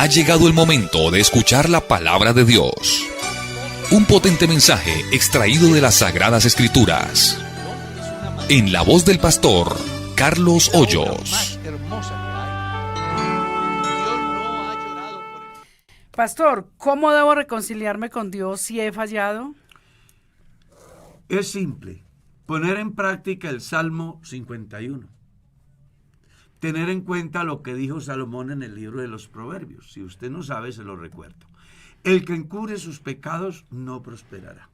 Ha llegado el momento de escuchar la palabra de Dios. Un potente mensaje extraído de las Sagradas Escrituras. En la voz del pastor Carlos Hoyos. Pastor, ¿cómo debo reconciliarme con Dios si he fallado? Es simple. Poner en práctica el Salmo 51. Tener en cuenta lo que dijo Salomón en el libro de los Proverbios. Si usted no sabe, se lo recuerdo. El que encubre sus pecados no prosperará,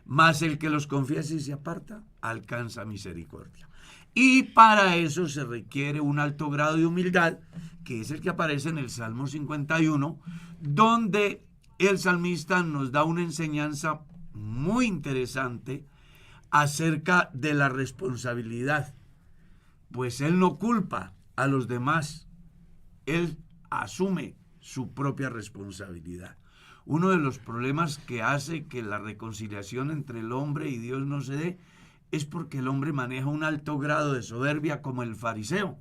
mas el que los confiesa y se aparta alcanza misericordia. Y para eso se requiere un alto grado de humildad, que es el que aparece en el Salmo 51, donde el salmista nos da una enseñanza muy interesante acerca de la responsabilidad, pues él no culpa a los demás, él asume su propia responsabilidad. Uno de los problemas que hace que la reconciliación entre el hombre y Dios no se dé es porque el hombre maneja un alto grado de soberbia como el fariseo,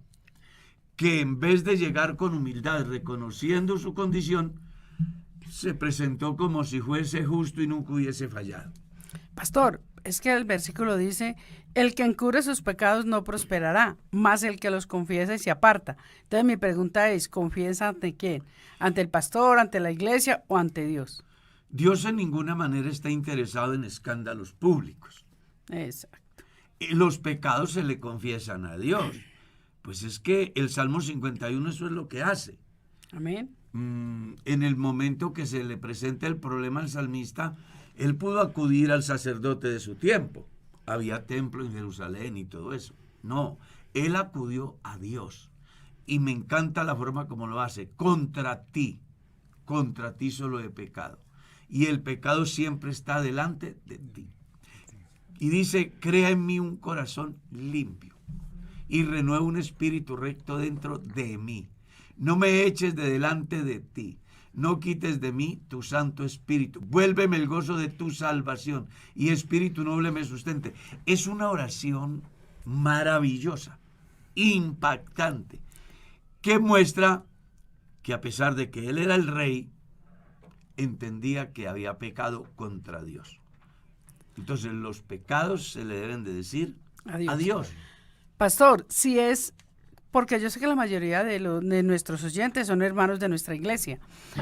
que en vez de llegar con humildad reconociendo su condición, se presentó como si fuese justo y nunca hubiese fallado. Pastor, es que el versículo dice, el que encubre sus pecados no prosperará, más el que los confiesa y se aparta. Entonces mi pregunta es, ¿confiesa ante quién? ¿Ante el pastor, ante la iglesia o ante Dios? Dios en ninguna manera está interesado en escándalos públicos. Exacto. Los pecados se le confiesan a Dios. Pues es que el Salmo 51 eso es lo que hace. Amén. En el momento que se le presenta el problema al salmista, él pudo acudir al sacerdote de su tiempo. Había templo en Jerusalén y todo eso. No, él acudió a Dios. Y me encanta la forma como lo hace. Contra ti solo he pecado. Y el pecado siempre está delante de ti. Y dice, crea en mí un corazón limpio y renueva un espíritu recto dentro de mí. No me eches de delante de ti. No quites de mí tu Santo Espíritu. Vuélveme el gozo de tu salvación y espíritu noble me sustente. Es una oración maravillosa, impactante, que muestra que a pesar de que él era el rey, entendía que había pecado contra Dios. Entonces los pecados se le deben de decir a Dios. Pastor, si es... Porque yo sé que la mayoría de nuestros oyentes son hermanos de nuestra iglesia.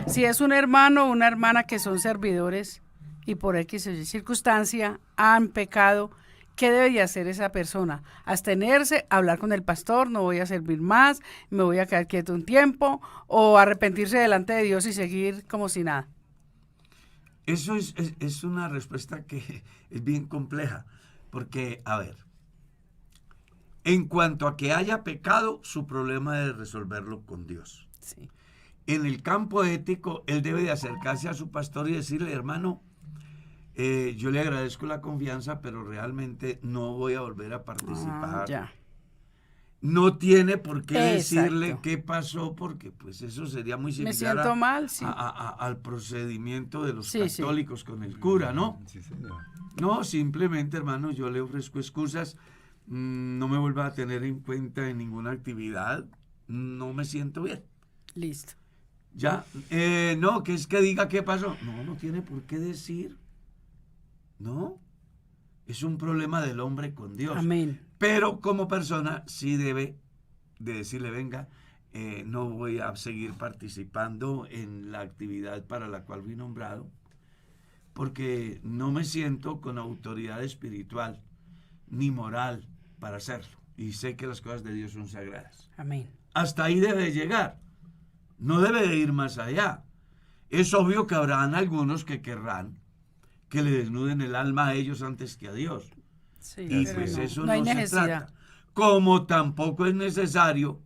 Si es un hermano o una hermana que son servidores y por X circunstancia han pecado, ¿qué debe hacer esa persona? Abstenerse, hablar con el pastor, no voy a servir más, me voy a quedar quieto un tiempo, o arrepentirse delante de Dios y seguir como si nada. Eso es una respuesta que es bien compleja, porque, a ver, en cuanto a que haya pecado, su problema es resolverlo con Dios. Sí. En el campo ético, él debe de acercarse a su pastor y decirle, hermano, yo le agradezco la confianza, pero realmente no voy a volver a participar. Ya. No tiene por qué Exacto. decirle qué pasó, porque pues eso sería muy similar Me siento mal, sí. al procedimiento de los Sí, católicos con el cura, ¿no? Sí, señor. No, simplemente, hermano, yo le ofrezco excusas, no me vuelva a tener en cuenta en ninguna actividad, no me siento bien. Listo. Ya, no, que es que diga qué pasó. No tiene por qué decir. No, es un problema del hombre con Dios. Amén. Pero como persona sí debe de decirle, venga, no voy a seguir participando en la actividad para la cual fui nombrado, porque no me siento con autoridad espiritual ni moral para hacerlo. Y sé que las cosas de Dios son sagradas. Amén. Hasta ahí debe llegar. No debe de ir más allá. Es obvio que habrán algunos que querrán que le desnuden el alma a ellos antes que a Dios. Sí, Y pero pues eso no hay no se necesidad. trata. Como tampoco es necesario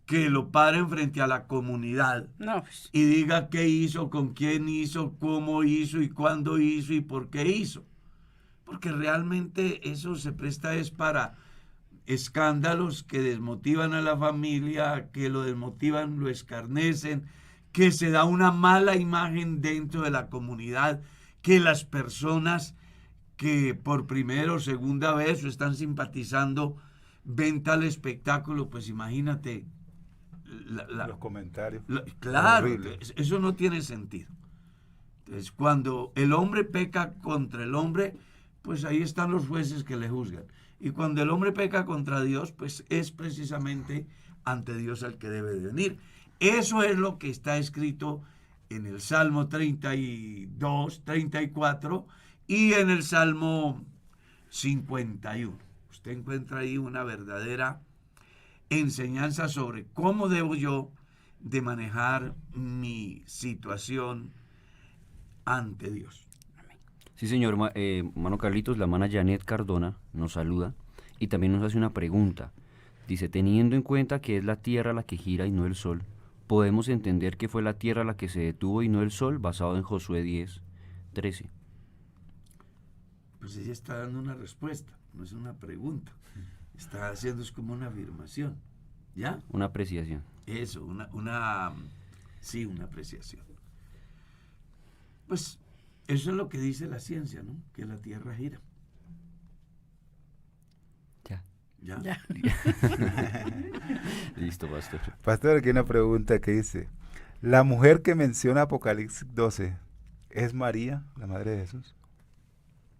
que lo paren frente a la comunidad No, pues, y diga qué hizo, con quién hizo, cómo hizo y cuándo hizo y por qué hizo. Porque realmente eso se presta es para escándalos que desmotivan a la familia, que lo desmotivan, lo escarnecen, que se da una mala imagen dentro de la comunidad, que las personas que por primera o segunda vez están simpatizando ven tal espectáculo, pues imagínate Los comentarios. Claro, Horrible. eso no tiene sentido. Entonces, cuando el hombre peca contra el hombre, pues ahí están los jueces que le juzgan. Y cuando el hombre peca contra Dios, pues es precisamente ante Dios al que debe de venir. Eso es lo que está escrito en el Salmo 32, 34 y en el Salmo 51. Usted encuentra ahí una verdadera enseñanza sobre cómo debo yo de manejar mi situación ante Dios. Sí, señor, hermano Carlitos, la hermana Janet Cardona nos saluda y también nos hace una pregunta. Dice, teniendo en cuenta que es la Tierra la que gira y no el Sol, ¿podemos entender que fue la Tierra la que se detuvo y no el Sol, basado en Josué 10, 13? Pues ella está dando una respuesta, no es una pregunta. Está haciendo es como una afirmación. ¿Ya? Una apreciación. Eso, una apreciación. Pues eso es lo que dice la ciencia, ¿no? Que la Tierra gira. Ya. ¿Ya? Listo, pastor. Pastor, aquí hay una pregunta que dice, ¿la mujer que menciona Apocalipsis 12 es María, la madre de Jesús?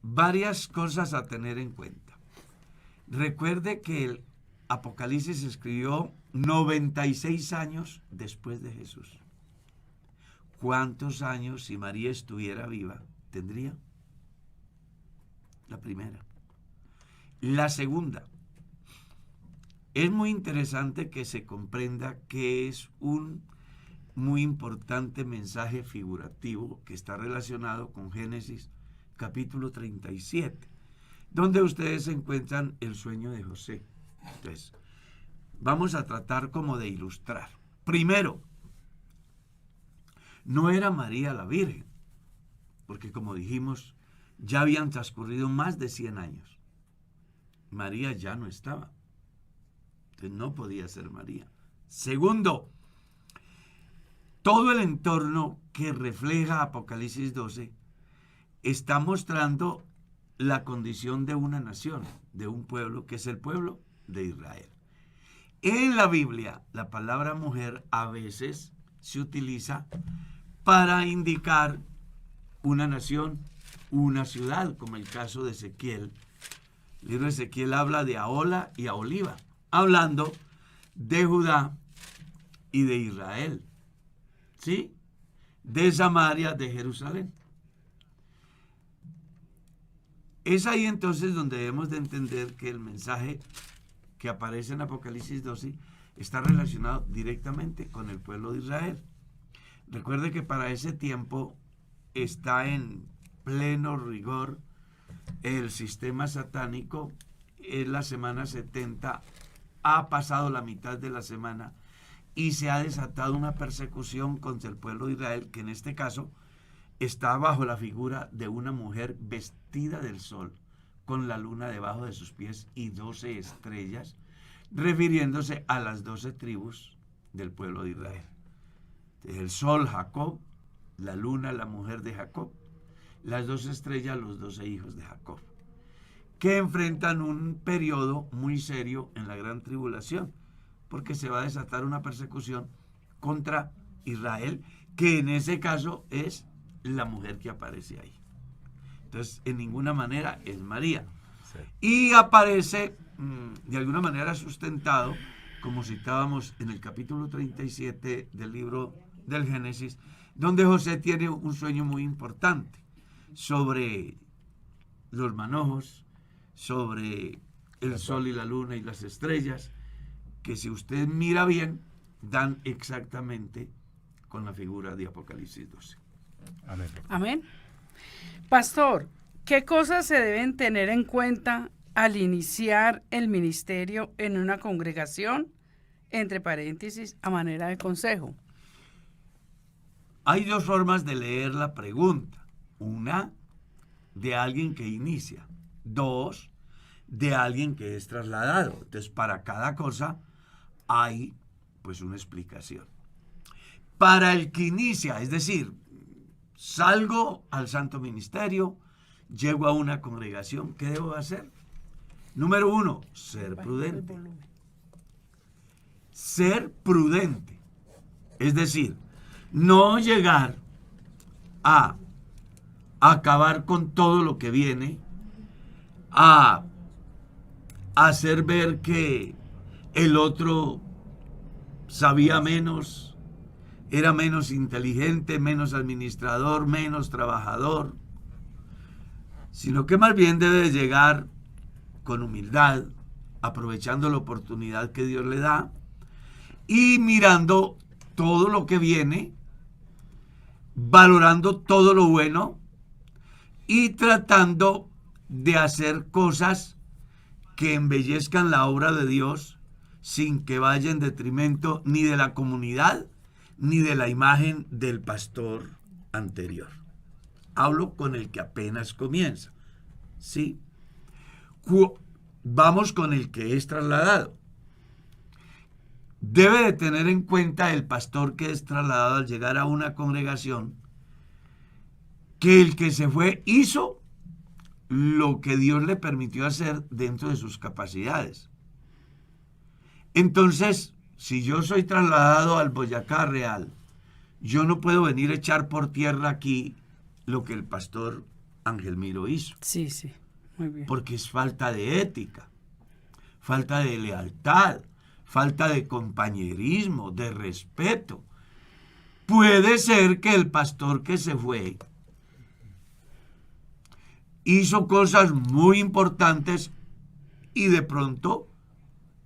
Varias cosas a tener en cuenta. Recuerde que el Apocalipsis se escribió 96 años después de Jesús. ¿Cuántos años, si María estuviera viva, tendría? La primera. La segunda. Es muy interesante que se comprenda que es un muy importante mensaje figurativo que está relacionado con Génesis capítulo 37, donde ustedes encuentran el sueño de José. Entonces, vamos a tratar como de ilustrar. Primero, no era María la Virgen, porque como dijimos, ya habían transcurrido más de 100 años. María ya no estaba. Entonces no podía ser María. Segundo, todo el entorno que refleja Apocalipsis 12 está mostrando la condición de una nación, de un pueblo, que es el pueblo de Israel. En la Biblia, la palabra mujer a veces se utiliza para indicar una nación, una ciudad, como el caso de Ezequiel. El libro de Ezequiel habla de Ahola y Aholiba, hablando de Judá y de Israel, ¿sí? De Samaria, de Jerusalén. Es ahí entonces donde debemos de entender que el mensaje que aparece en Apocalipsis 12 está relacionado directamente con el pueblo de Israel. Recuerde que para ese tiempo está en pleno rigor el sistema satánico. En la semana 70 ha pasado la mitad de la semana y se ha desatado una persecución contra el pueblo de Israel, que en este caso está bajo la figura de una mujer vestida del sol, con la luna debajo de sus pies y 12 estrellas, refiriéndose a las 12 tribus del pueblo de Israel. El sol, Jacob; la luna, la mujer de Jacob; las 12 estrellas, los 12 hijos de Jacob, que enfrentan un periodo muy serio en la gran tribulación, porque se va a desatar una persecución contra Israel, que en ese caso es la mujer que aparece ahí. Entonces, en ninguna manera es María. Sí. Y aparece, de alguna manera, sustentado, como citábamos en el capítulo 37 del libro del Génesis, donde José tiene un sueño muy importante sobre los manojos, sobre el sol y la luna y las estrellas, que si usted mira bien, dan exactamente con la figura de Apocalipsis 12. Amén. Amén. Pastor, ¿qué cosas se deben tener en cuenta al iniciar el ministerio en una congregación? Entre paréntesis, a manera de consejo. Hay dos formas de leer la pregunta. Una, de alguien que inicia. Dos, de alguien que es trasladado. Entonces, para cada cosa hay pues una explicación. Para el que inicia, es decir, salgo al santo ministerio, llego a una congregación, ¿qué debo hacer? Número uno, ser prudente. ser prudente. Es decir, no llegar a acabar con todo lo que viene, a hacer ver que el otro sabía menos, era menos inteligente, menos administrador, menos trabajador, sino que más bien debe de llegar con humildad, aprovechando la oportunidad que Dios le da y mirando todo lo que viene, valorando todo lo bueno y tratando de hacer cosas que embellezcan la obra de Dios sin que vaya en detrimento ni de la comunidad ni de la imagen del pastor anterior. Hablo con el que apenas comienza, ¿sí? Vamos con el que es trasladado. Debe de tener en cuenta el pastor que es trasladado al llegar a una congregación que el que se fue hizo lo que Dios le permitió hacer dentro de sus capacidades. Entonces, si yo soy trasladado al Boyacá Real, yo no puedo venir a echar por tierra aquí lo que el pastor Ángel Miro hizo. Sí, sí, muy bien. Porque es falta de ética, falta de lealtad, falta de compañerismo, de respeto. Puede ser que el pastor que se fue hizo cosas muy importantes y de pronto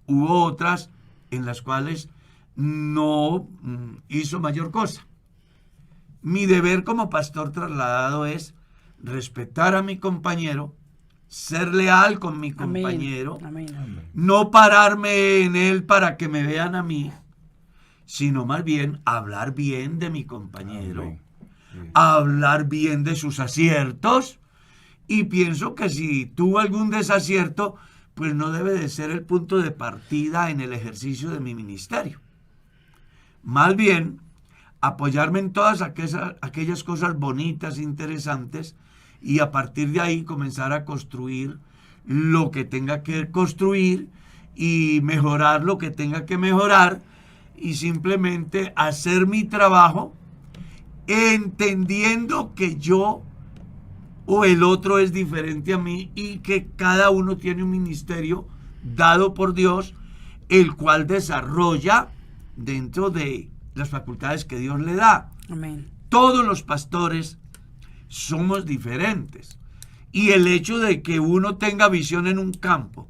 hubo otras en las cuales no hizo mayor cosa. Mi deber como pastor trasladado es respetar a mi compañero, ser leal con mi compañero, Amén. Amén. no pararme en él para que me vean a mí, sino más bien hablar bien de mi compañero, Amén. hablar bien de sus aciertos, y pienso que si tuvo algún desacierto, pues no debe de ser el punto de partida en el ejercicio de mi ministerio. Más bien, apoyarme en todas aquellas cosas bonitas, interesantes, y a partir de ahí comenzar a construir lo que tenga que construir y mejorar lo que tenga que mejorar y simplemente hacer mi trabajo entendiendo que yo o el otro es diferente a mí y que cada uno tiene un ministerio dado por Dios, el cual desarrolla dentro de las facultades que Dios le da. Amén. Todos los pastores somos diferentes. Y el hecho de que uno tenga visión en un campo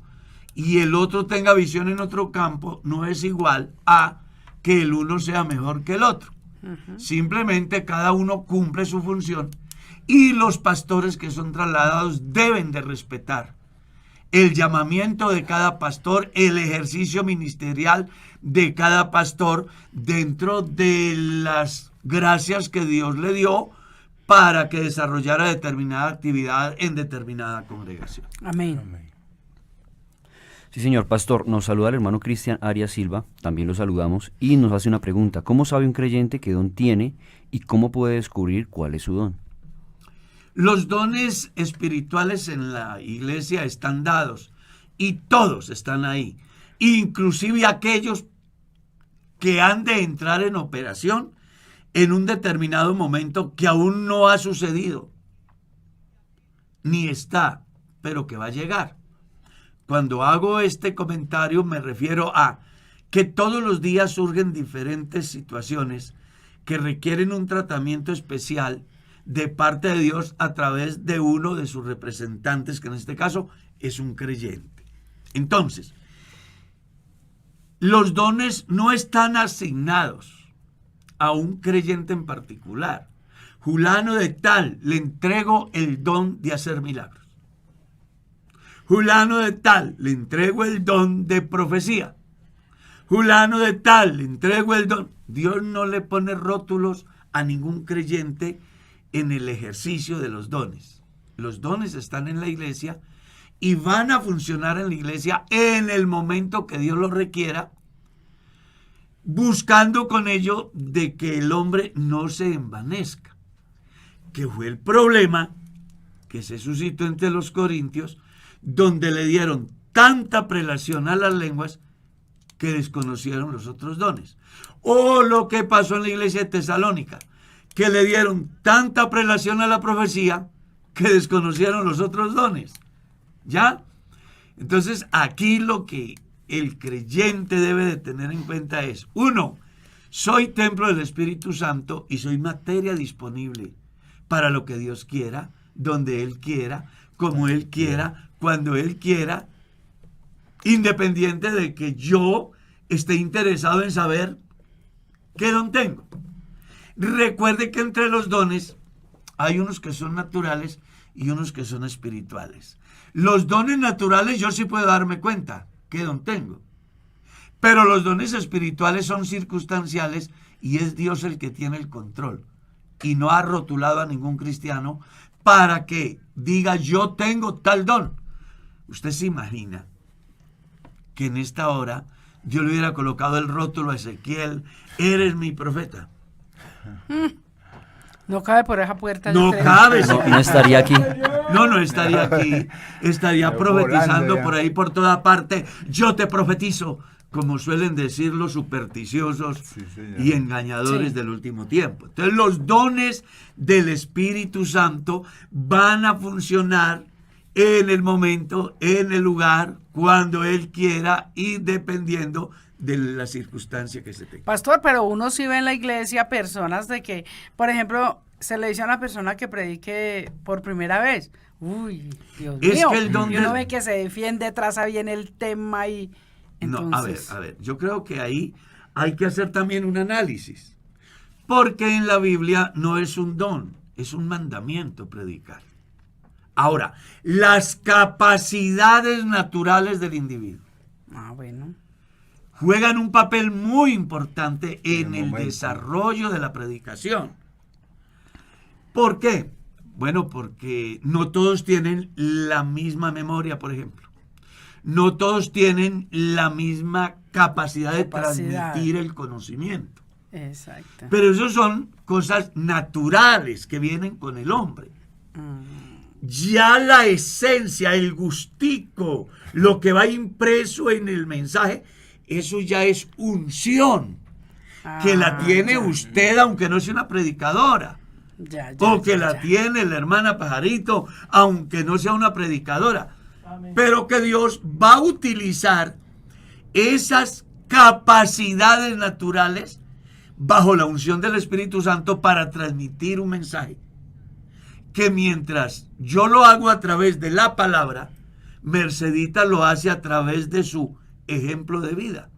y el otro tenga visión en otro campo no es igual a que el uno sea mejor que el otro. Simplemente cada uno cumple su función y los pastores que son trasladados deben de respetar el llamamiento de cada pastor, el ejercicio ministerial de cada pastor dentro de las gracias que Dios le dio para que desarrollara determinada actividad en determinada congregación. Amén. Amén. Sí, señor pastor, nos saluda el hermano Cristian Arias Silva, también lo saludamos, y nos hace una pregunta. ¿Cómo sabe un creyente qué don tiene y cómo puede descubrir cuál es su don? Los dones espirituales en la iglesia están dados y todos están ahí, inclusive aquellos que han de entrar en operación en un determinado momento que aún no ha sucedido, ni está, pero que va a llegar. Cuando hago este comentario me refiero a que todos los días surgen diferentes situaciones que requieren un tratamiento especial de parte de Dios a través de uno de sus representantes, que en este caso es un creyente. Entonces, los dones no están asignados a un creyente en particular. Fulano de tal, le entrego el don de hacer milagros. Fulano de tal, le entrego el don de profecía. Fulano de tal, le entrego el don. Dios no le pone rótulos a ningún creyente en el ejercicio de los dones. Los dones están en la iglesia y van a funcionar en la iglesia en el momento que Dios los requiera, buscando con ello de que el hombre no se envanezca, que fue el problema que se suscitó entre los corintios, donde le dieron tanta prelación a las lenguas que desconocieron los otros dones. O lo que pasó en la iglesia de Tesalónica, que le dieron tanta prelación a la profecía que desconocieron los otros dones. ¿Ya? Entonces, aquí lo que el creyente debe de tener en cuenta es, 1, soy templo del Espíritu Santo y soy materia disponible para lo que Dios quiera, donde Él quiera, como Él quiera, cuando Él quiera, independiente de que yo esté interesado en saber qué don tengo. Recuerde que entre los dones hay unos que son naturales y unos que son espirituales. Los dones naturales yo sí puedo darme cuenta qué don tengo, pero los dones espirituales son circunstanciales y es Dios el que tiene el control y no ha rotulado a ningún cristiano para que diga yo tengo tal don. Usted se imagina que en esta hora Dios le hubiera colocado el rótulo a Ezequiel, eres mi profeta. No cabe por esa puerta. No cabe. No estaría aquí. No estaría aquí. Estaría profetizando volando, por ahí por toda parte. Yo te profetizo, como suelen decir los supersticiosos Sí, señor. y engañadores Sí. del último tiempo. Entonces los dones del Espíritu Santo van a funcionar en el momento, en el lugar, cuando Él quiera y dependiendo de la circunstancia que se tenga. Pastor, pero uno sí ve en la iglesia personas de que, por ejemplo, se le dice a una persona que predique por primera vez. Uy, Dios Es mío. que el don y uno del- ve que se defiende, traza bien el tema y entonces... No, a ver, yo creo que ahí hay que hacer también un análisis. Porque en la Biblia no es un don, es un mandamiento predicar. Ahora, las capacidades naturales del individuo Ah, bueno. juegan un papel muy importante en el momento. desarrollo de la predicación. ¿Por qué? Bueno, porque no todos tienen la misma memoria, por ejemplo. No todos tienen la misma capacidad de Capacidad. transmitir el conocimiento. Exacto. Pero eso son cosas naturales que vienen con el hombre. Ya la esencia, el gustico, lo que va impreso en el mensaje, eso ya es unción, que la tiene ya. usted aunque no sea una predicadora, Ya, o que ya, la ya. tiene la hermana Pajarito aunque no sea una predicadora, pero que Dios va a utilizar esas capacidades naturales bajo la unción del Espíritu Santo para transmitir un mensaje que mientras yo lo hago a través de la palabra, Mercedita lo hace a través de su ejemplo de vida.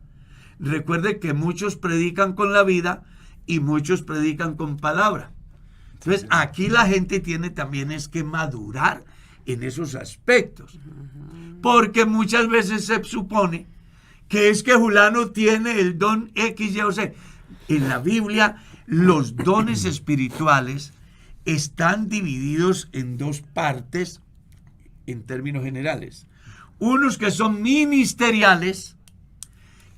Recuerde que muchos predican con la vida y muchos predican con palabra. Entonces, aquí la gente tiene también es que madurar en esos aspectos. Porque muchas veces se supone que es que Julano tiene el don X, Y o Z. En la Biblia, los dones espirituales están divididos en dos partes en términos generales. Unos que son ministeriales,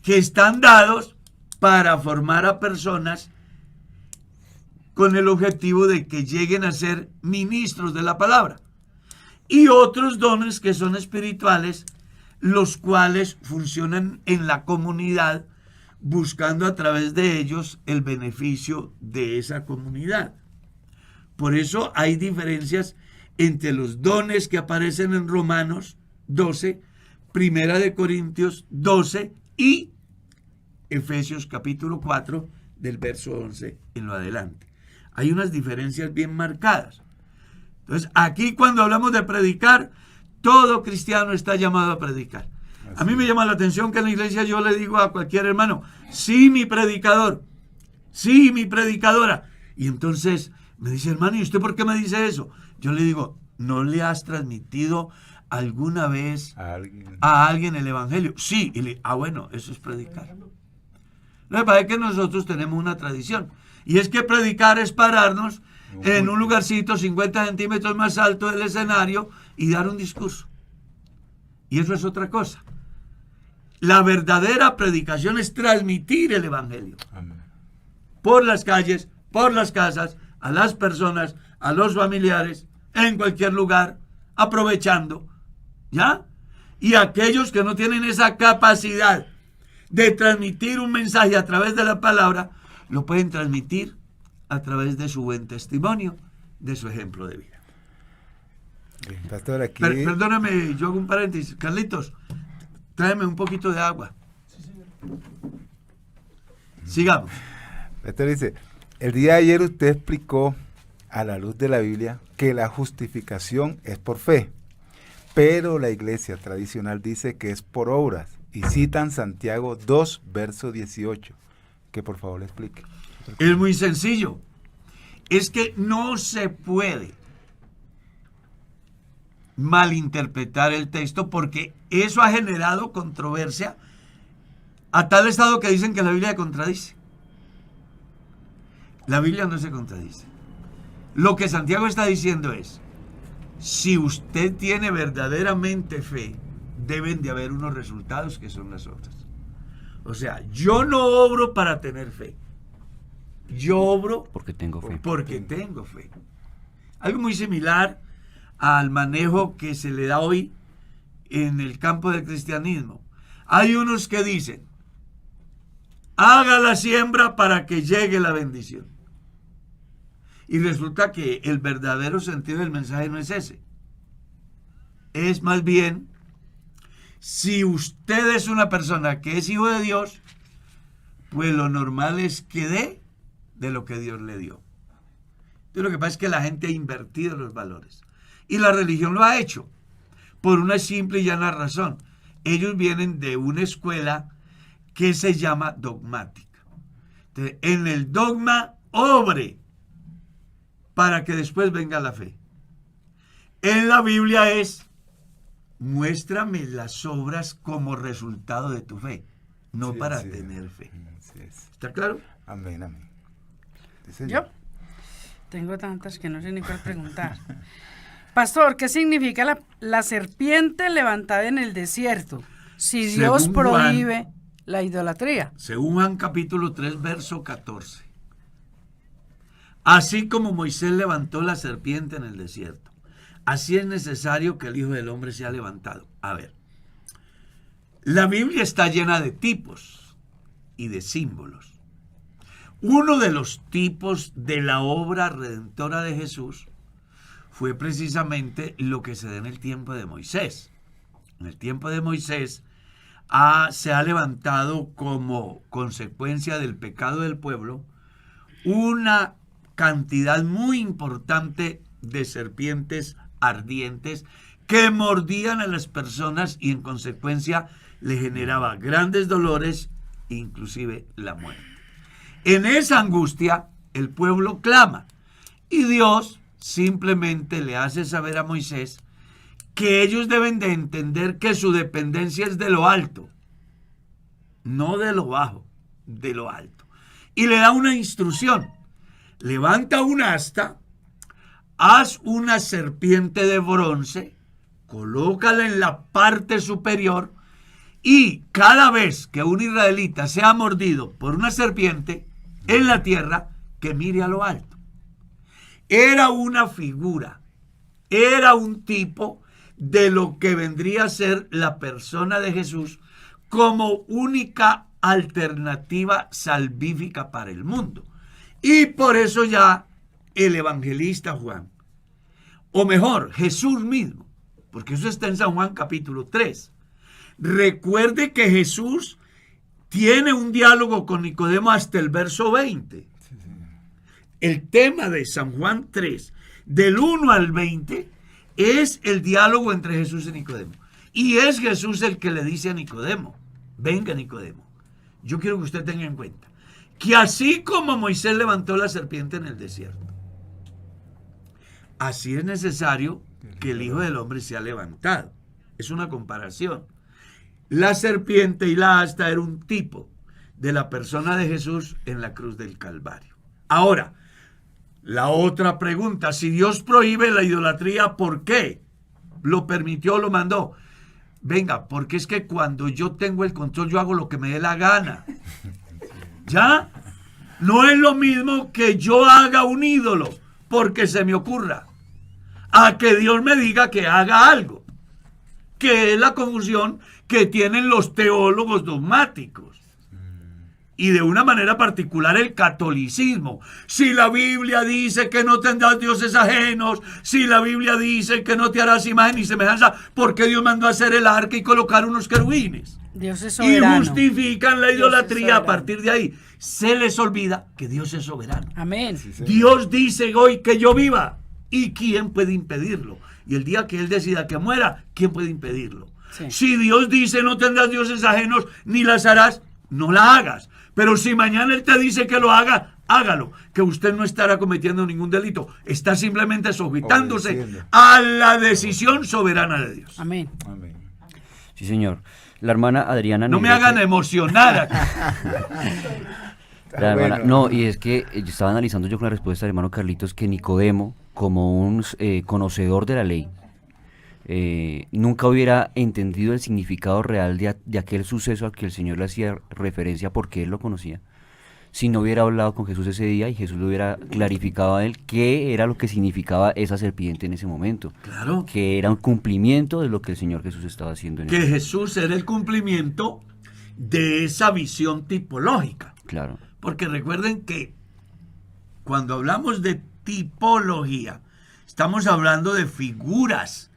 que están dados para formar a personas con el objetivo de que lleguen a ser ministros de la palabra. Y otros dones que son espirituales, los cuales funcionan en la comunidad, buscando a través de ellos el beneficio de esa comunidad. Por eso hay diferencias entre los dones que aparecen en Romanos 12, Primera de Corintios 12 y Efesios capítulo 4 del verso 11 en lo adelante. Hay unas diferencias bien marcadas. Entonces, aquí cuando hablamos de predicar, todo cristiano está llamado a predicar. A mí me llama la atención que en la iglesia yo le digo a cualquier hermano, sí, mi predicador, sí, mi predicadora. Y entonces me dice, hermano, ¿y usted por qué me dice eso? Yo le digo, ¿no le has transmitido alguna vez a alguien el evangelio? Sí. Y bueno, eso es predicar. Lo que pasa es que nosotros tenemos una tradición. Y es que predicar es pararnos en un lugarcito 50 centímetros más alto del escenario y dar un discurso. Y eso es otra cosa. La verdadera predicación es transmitir el evangelio. Amén. Por las calles, por las casas, a las personas, a los familiares, en cualquier lugar, aprovechando, ¿ya? Y aquellos que no tienen esa capacidad de transmitir un mensaje a través de la palabra, lo pueden transmitir a través de su buen testimonio, de su ejemplo de vida. Bien, pastor, aquí... Perdóname, yo hago un paréntesis. Carlitos, tráeme un poquito de agua. Sigamos. Pastor dice, el día de ayer usted explicó a la luz de la Biblia que la justificación es por fe, pero la iglesia tradicional dice que es por obras, y citan Santiago 2, verso 18, que por favor le explique. Es muy sencillo. Es que no se puede malinterpretar el texto porque eso ha generado controversia a tal estado que dicen que la Biblia se contradice. La Biblia no se contradice. Lo que Santiago está diciendo es, si usted tiene verdaderamente fe, deben de haber unos resultados que son las obras. O sea, yo no obro para tener fe. Yo obro Porque tengo fe. porque tengo fe. Algo muy similar al manejo que se le da hoy en el campo del cristianismo. Hay unos que dicen, haga la siembra para que llegue la bendición. Y resulta que el verdadero sentido del mensaje no es ese. Es más bien, si usted es una persona que es hijo de Dios, pues lo normal es que dé de lo que Dios le dio. Entonces lo que pasa es que la gente ha invertido los valores. Y la religión lo ha hecho por una simple y llana razón. Ellos vienen de una escuela que se llama dogmática. Entonces, en el dogma, obre para que después venga la fe. En la Biblia es, muéstrame las obras como resultado de tu fe, no Sí, para sí. tener fe. Así es. ¿Está claro? Amén, amén. Sí, Yo señor. tengo tantas que no sé ni cuál preguntar. Pastor, ¿qué significa la serpiente levantada en el desierto? Si Dios Según prohíbe Juan, la idolatría. Según Juan capítulo 3, verso 14. Así como Moisés levantó la serpiente en el desierto, así es necesario que el Hijo del Hombre sea levantado. A ver, la Biblia está llena de tipos y de símbolos. Uno de los tipos de la obra redentora de Jesús fue precisamente lo que se da en el tiempo de Moisés. En el tiempo de Moisés se ha levantado como consecuencia del pecado del pueblo una cantidad muy importante de serpientes ardientes que mordían a las personas y en consecuencia le generaba grandes dolores, inclusive la muerte. En esa angustia el pueblo clama y Dios simplemente le hace saber a Moisés que ellos deben de entender que su dependencia es de lo alto, no de lo bajo, de lo alto. Y le da una instrucción: levanta un asta, haz una serpiente de bronce, colócala en la parte superior y cada vez que un israelita sea mordido por una serpiente en la tierra, que mire a lo alto. Era una figura, era un tipo de lo que vendría a ser la persona de Jesús como única alternativa salvífica para el mundo. Y por eso ya el evangelista Juan, o mejor, Jesús mismo, porque eso está en San Juan capítulo 3. Recuerde que Jesús tiene un diálogo con Nicodemo hasta el verso 20. El tema de San Juan 3, del 1 al 20, es el diálogo entre Jesús y Nicodemo. Y es Jesús el que le dice a Nicodemo: venga, Nicodemo, yo quiero que usted tenga en cuenta que así como Moisés levantó la serpiente en el desierto, así es necesario que el Hijo del Hombre sea levantado. Es una comparación. La serpiente y la asta era un tipo de la persona de Jesús en la cruz del Calvario. Ahora, la otra pregunta: si Dios prohíbe la idolatría, ¿por qué lo permitió o lo mandó? Venga, porque es que cuando yo tengo el control, yo hago lo que me dé la gana. ¿Ya? No es lo mismo que yo haga un ídolo porque se me ocurra, a que Dios me diga que haga algo. que es la confusión que tienen los teólogos dogmáticos. Y de una manera particular el catolicismo. Si la Biblia dice que no tendrás dioses ajenos, si la Biblia dice que no te harás imagen ni semejanza, ¿por qué Dios mandó a hacer el arca y colocar unos querubines? Dios es Y soberano. justifican la Dios es idolatría a soberano. partir de ahí. Se les olvida que Dios es soberano. Amén. Dios dice hoy que yo viva. ¿Y quién puede impedirlo? Y el día que Él decida que muera, ¿quién puede impedirlo? Sí. Si Dios dice no tendrás dioses ajenos ni las harás, no la hagas. Pero si mañana Él te dice que lo haga, hágalo. Que usted no estará cometiendo ningún delito. Está simplemente sujetándose Obedeciendo. a la decisión soberana de Dios. Amén. Amén. Sí, señor. La hermana Adriana No me Negrete- hagan emocionar aquí. La hermana- Bueno. No, y es que yo estaba analizando yo con la respuesta del hermano Carlitos que Nicodemo, como un conocedor de la ley, nunca hubiera entendido el significado real de aquel suceso al que el Señor le hacía referencia porque él lo conocía. Si no hubiera hablado con Jesús ese día y Jesús le hubiera clarificado a él qué era lo que significaba esa serpiente en ese momento. Claro. Que era un cumplimiento de lo que el Señor Jesús estaba haciendo en Que ese Jesús era el cumplimiento de esa visión tipológica. Claro. Porque recuerden que cuando hablamos de tipología, estamos hablando de figuras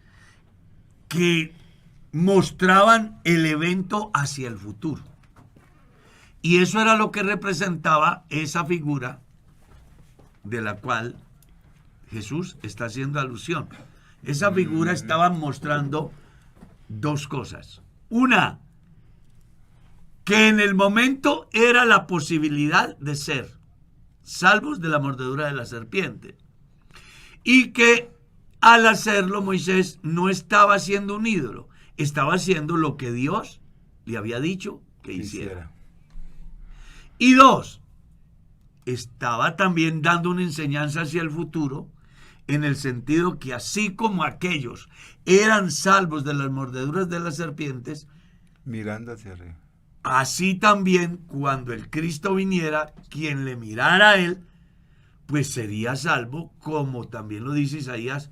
que mostraban el evento hacia el futuro. Y eso era lo que representaba esa figura de la cual Jesús está haciendo alusión. Esa figura estaba mostrando dos cosas. Una, que en el momento era la posibilidad de ser salvos de la mordedura de la serpiente. Y que al hacerlo Moisés no estaba haciendo un ídolo, estaba haciendo lo que Dios le había dicho que hiciera. Y dos, estaba también dando una enseñanza hacia el futuro, en el sentido que así como aquellos eran salvos de las mordeduras de las serpientes, Mirando hacia arriba. así también cuando el Cristo viniera, quien le mirara a él, pues sería salvo, como también lo dice Isaías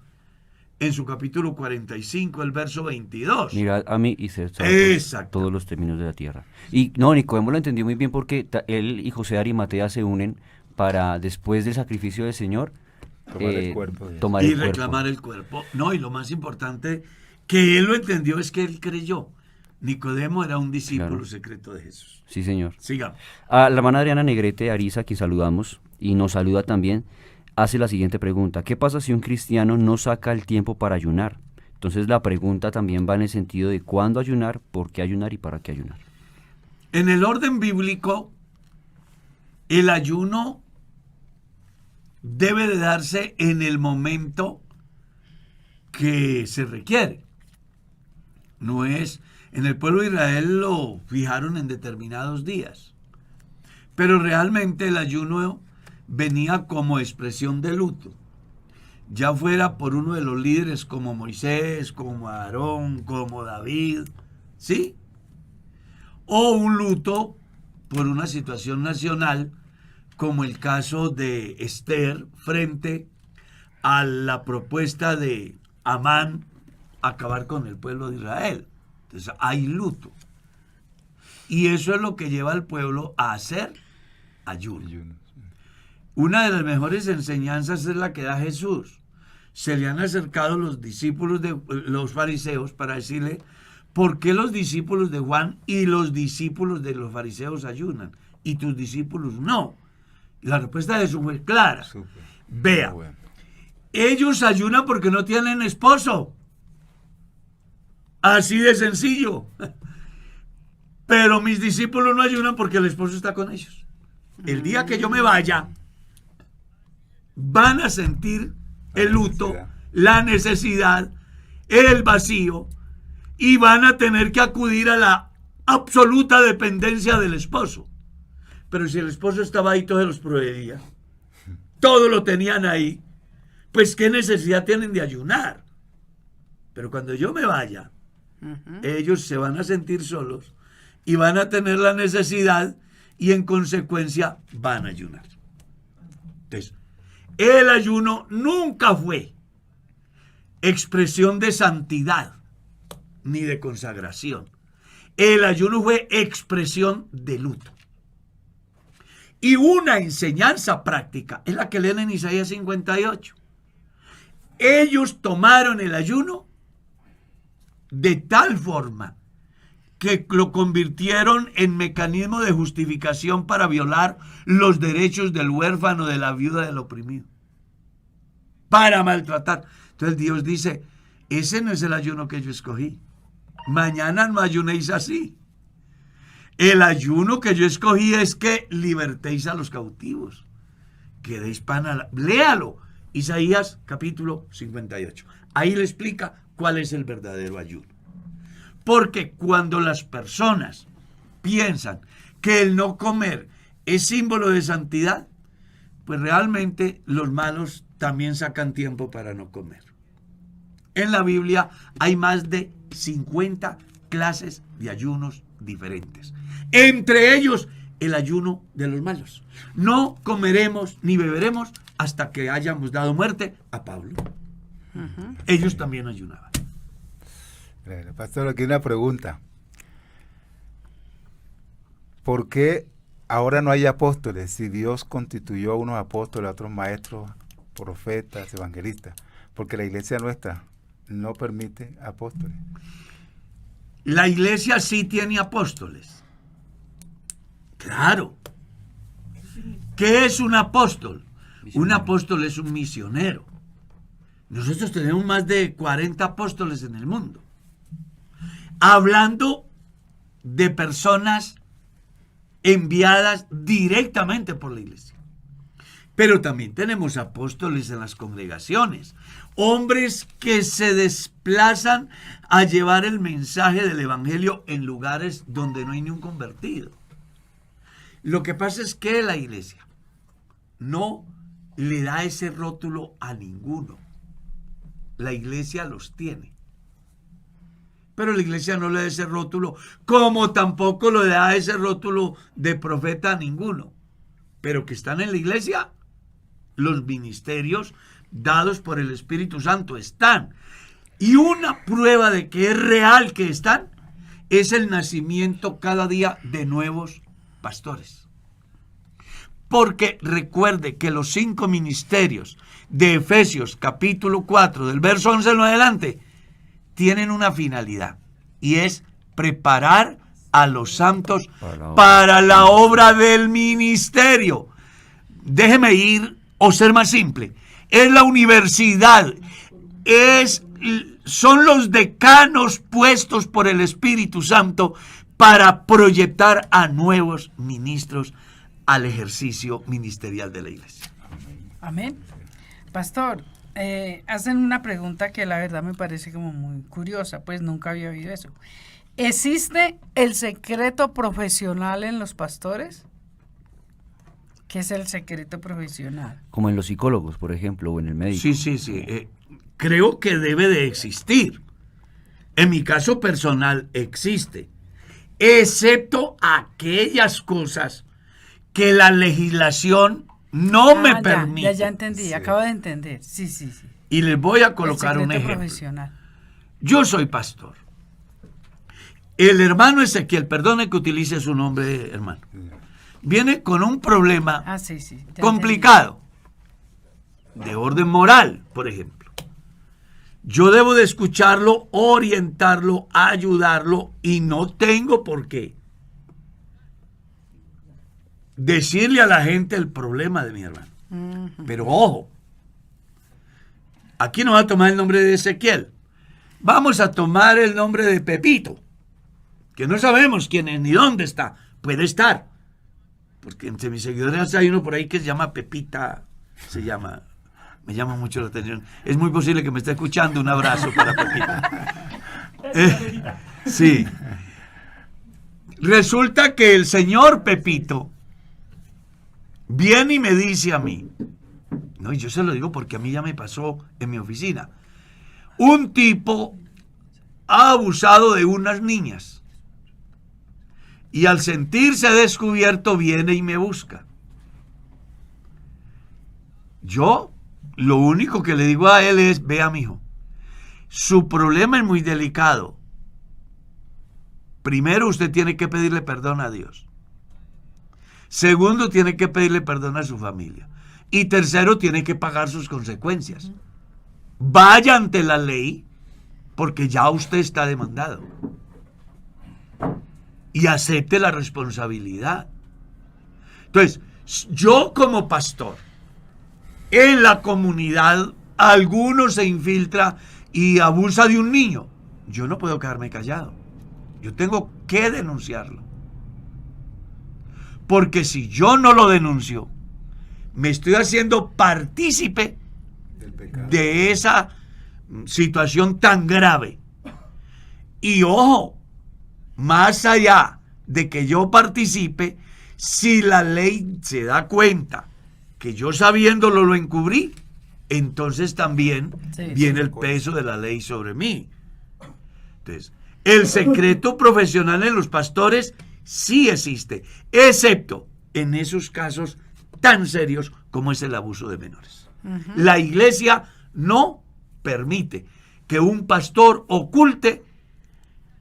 en su capítulo 45, el verso 22. Mirad a mí y sed salvos Exacto. todos los términos de la tierra. Y no, Nicodemo lo entendió muy bien porque él y José de Arimatea se unen para, después del sacrificio del Señor, Tomar el cuerpo de Jesús. tomar Y el cuerpo. reclamar el cuerpo. No, y lo más importante que él lo entendió es que él creyó. Nicodemo era un discípulo Claro. secreto de Jesús. Sí, señor. Sigamos. A la hermana Adriana Negrete Ariza, que saludamos y nos saluda también, hace la siguiente pregunta. ¿Qué pasa si un cristiano no saca el tiempo para ayunar? Entonces la pregunta también va en el sentido de cuándo ayunar, por qué ayunar y para qué ayunar. En el orden bíblico, el ayuno debe de darse en el momento que se requiere. No es, en el pueblo de Israel lo fijaron en determinados días, pero realmente el ayuno venía como expresión de luto, ya fuera por uno de los líderes como Moisés, como Aarón, como David, ¿sí? O un luto por una situación nacional, como el caso de Esther frente a la propuesta de Amán acabar con el pueblo de Israel. Entonces hay luto. Y eso es lo que lleva al pueblo a hacer ayuno. Ayunos. Una de las mejores enseñanzas es la que da Jesús. Se le han acercado los discípulos de los fariseos para decirle, ¿por qué los discípulos de Juan y los discípulos de los fariseos ayunan y tus discípulos no? Y la respuesta de Jesús fue clara. Súper. Vea, Muy bueno. ellos ayunan porque no tienen esposo. Así de sencillo. Pero mis discípulos no ayunan porque el esposo está con ellos. El día que yo me vaya, van a sentir el luto, la necesidad, el vacío, y van a tener que acudir a la absoluta dependencia del esposo. Pero si el esposo estaba ahí, todo los proveía. Todo lo tenían ahí. Pues qué necesidad tienen de ayunar. Pero cuando yo me vaya, ellos se van a sentir solos y van a tener la necesidad y en consecuencia van a ayunar. Entonces, el ayuno nunca fue expresión de santidad. ni de consagración. El ayuno fue expresión de luto. Y una enseñanza práctica es la que leen en Isaías 58. Ellos tomaron el ayuno de tal forma que lo convirtieron en mecanismo de justificación para violar los derechos del huérfano, de la viuda, del oprimido, para maltratar. Entonces Dios dice, ese no es el ayuno que yo escogí. Mañana no ayunéis así. El ayuno que yo escogí es que libertéis a los cautivos, que deis pan a la... Léalo, Isaías capítulo 58. Ahí le explica cuál es el verdadero ayuno. Porque cuando las personas piensan que el no comer es símbolo de santidad, pues realmente los malos también sacan tiempo para no comer. En la Biblia hay más de 50 clases de ayunos diferentes. Entre ellos, el ayuno de los malos. No comeremos ni beberemos hasta que hayamos dado muerte a Pablo. Ellos también ayunaban. Pastor, aquí una pregunta. ¿Por qué ahora no hay apóstoles si Dios constituyó a unos apóstoles, a otros maestros, profetas, evangelistas? Porque la iglesia nuestra no permite apóstoles. La iglesia sí tiene apóstoles. Claro. ¿Qué es un apóstol? Un apóstol es un misionero. Nosotros tenemos más de 40 apóstoles en el mundo. Hablando de personas enviadas directamente por la iglesia. Pero también tenemos apóstoles en las congregaciones, hombres que se desplazan a llevar el mensaje del evangelio en lugares donde no hay ni un convertido. Lo que pasa es que la iglesia no le da ese rótulo a ninguno. La iglesia los tiene. Pero la iglesia no le da ese rótulo, como tampoco le da ese rótulo de profeta a ninguno. Pero que están en la iglesia, los ministerios dados por el Espíritu Santo están. Y una prueba de que es real que están es el nacimiento cada día de nuevos pastores. Porque recuerde que los 5 ministerios de Efesios capítulo 4 del verso 11 en adelante tienen una finalidad y es preparar a los santos para la obra del ministerio. Déjeme ir o ser más simple. Es la universidad, son los decanos puestos por el Espíritu Santo para proyectar a nuevos ministros al ejercicio ministerial de la iglesia. Amén. Pastor, hacen una pregunta que la verdad me parece como muy curiosa, pues nunca había oído eso. ¿Existe el secreto profesional en los pastores? ¿Qué es el secreto profesional? Como en los psicólogos, por ejemplo, o en el médico. Sí. Creo que debe de existir. En mi caso personal existe. Excepto aquellas cosas que la legislación no me permite. Ya entendí, sí. Acabo de entender. Sí. Y les voy a colocar un ejemplo. Profesional. Yo soy pastor. El hermano Ezequiel, perdone que utilice su nombre, hermano, viene con un problema complicado, de orden moral, por ejemplo. Yo debo de escucharlo, orientarlo, ayudarlo, y no tengo por qué decirle a la gente el problema de mi hermano. Pero ojo, aquí no va a tomar el nombre de Ezequiel, vamos a tomar el nombre de Pepito, que no sabemos quién es ni dónde está. Puede estar, porque entre mis seguidores hay uno por ahí que se llama Pepita, me llama mucho la atención. Es muy posible que me esté escuchando. Un abrazo para Pepita. Sí. Resulta que el señor Pepito viene y me dice a mí, no, y yo se lo digo porque a mí ya me pasó en mi oficina, un tipo ha abusado de unas niñas y al sentirse descubierto viene y me busca. Yo lo único que le digo a él es, vea, mijo, su problema es muy delicado, Primero, usted tiene que pedirle perdón a Dios. Segundo, tiene que pedirle perdón a su familia. Y tercero, tiene que pagar sus consecuencias. Vaya ante la ley, porque ya usted está demandado. Y acepte la responsabilidad. Entonces, yo como pastor, en la comunidad, alguno se infiltra y abusa de un niño. Yo no puedo quedarme callado. Yo tengo que denunciarlo. Porque si yo no lo denuncio, me estoy haciendo partícipe de esa situación tan grave. Y ojo, más allá de que yo participe, si la ley se da cuenta que yo sabiéndolo lo encubrí, entonces también viene el peso de la ley sobre mí. Entonces, el secreto profesional en los pastores sí existe, excepto en esos casos tan serios como es el abuso de menores. La iglesia no permite que un pastor oculte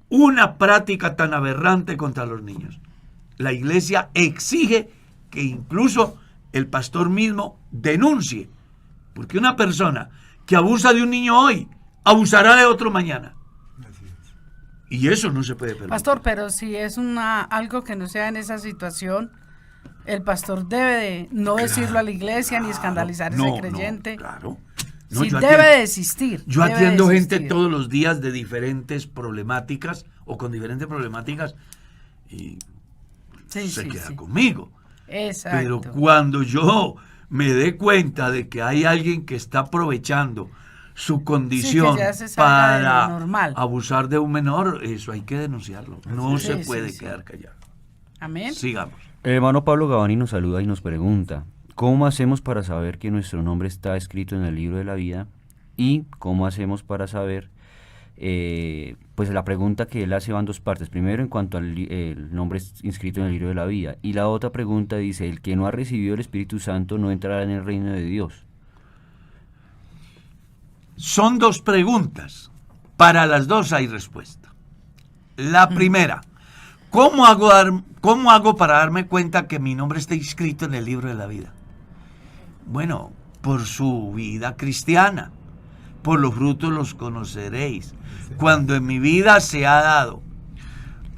una práctica tan aberrante contra los niños. La iglesia exige que incluso el pastor mismo denuncie, porque una persona que abusa de un niño hoy, abusará de otro mañana. Y eso no se puede permitir. Pastor, pero si es algo que no sea en esa situación, el pastor debe de no decirlo a la iglesia ni escandalizar a ese creyente. Claro. Sí, debe desistir. Yo atiendo gente todos los días de diferentes problemáticas o con diferentes problemáticas y se queda conmigo. Exacto. Pero cuando yo me dé cuenta de que hay alguien que está aprovechando su condición para abusar de un menor, eso hay que denunciarlo. No se puede quedar callado. Amén. Sigamos. El hermano Pablo Gavani nos saluda y nos pregunta: ¿cómo hacemos para saber que nuestro nombre está escrito en el libro de la vida? Y ¿cómo hacemos para saber, pues la pregunta que él hace va en dos partes. Primero, en cuanto al el nombre inscrito en el libro de la vida. Y la otra pregunta dice: el que no ha recibido el Espíritu Santo no entrará en el reino de Dios. Son dos preguntas. Para las dos hay respuesta. La primera: ¿cómo hago para darme cuenta que mi nombre está inscrito en el libro de la vida? Bueno, por su vida cristiana. Por los frutos los conoceréis. Cuando en mi vida se ha dado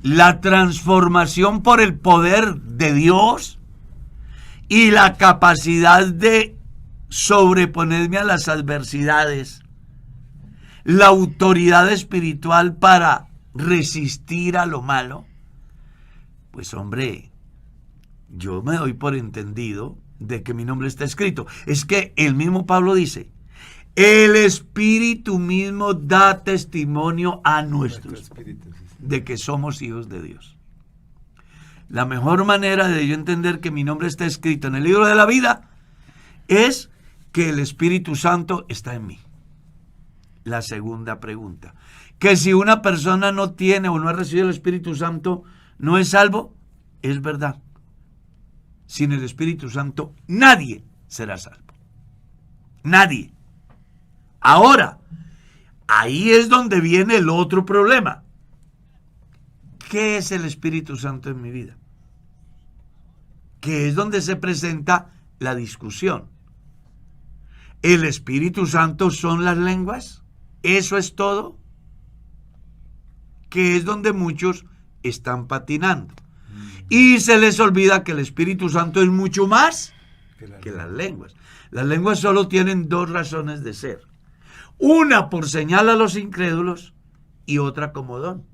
la transformación por el poder de Dios y la capacidad de sobreponerme a las adversidades, la autoridad espiritual para resistir a lo malo, pues hombre, yo me doy por entendido de que mi nombre está escrito. Es que el mismo Pablo dice: el Espíritu mismo da testimonio a nuestro espíritu de que somos hijos de Dios. La mejor manera de yo entender que mi nombre está escrito en el libro de la vida es que el Espíritu Santo está en mí. La segunda pregunta: que si una persona no tiene o no ha recibido el Espíritu Santo, ¿no es salvo? Es verdad. Sin el Espíritu Santo nadie será salvo. Nadie. Ahora, ahí es donde viene el otro problema. ¿Qué es el Espíritu Santo en mi vida? Que es donde se presenta la discusión. ¿El Espíritu Santo son las lenguas? ¿Eso es todo? Que es donde muchos están patinando. Y se les olvida que el Espíritu Santo es mucho más que las lenguas. Las lenguas solo tienen dos razones de ser. Una por señal a los incrédulos y otra como don.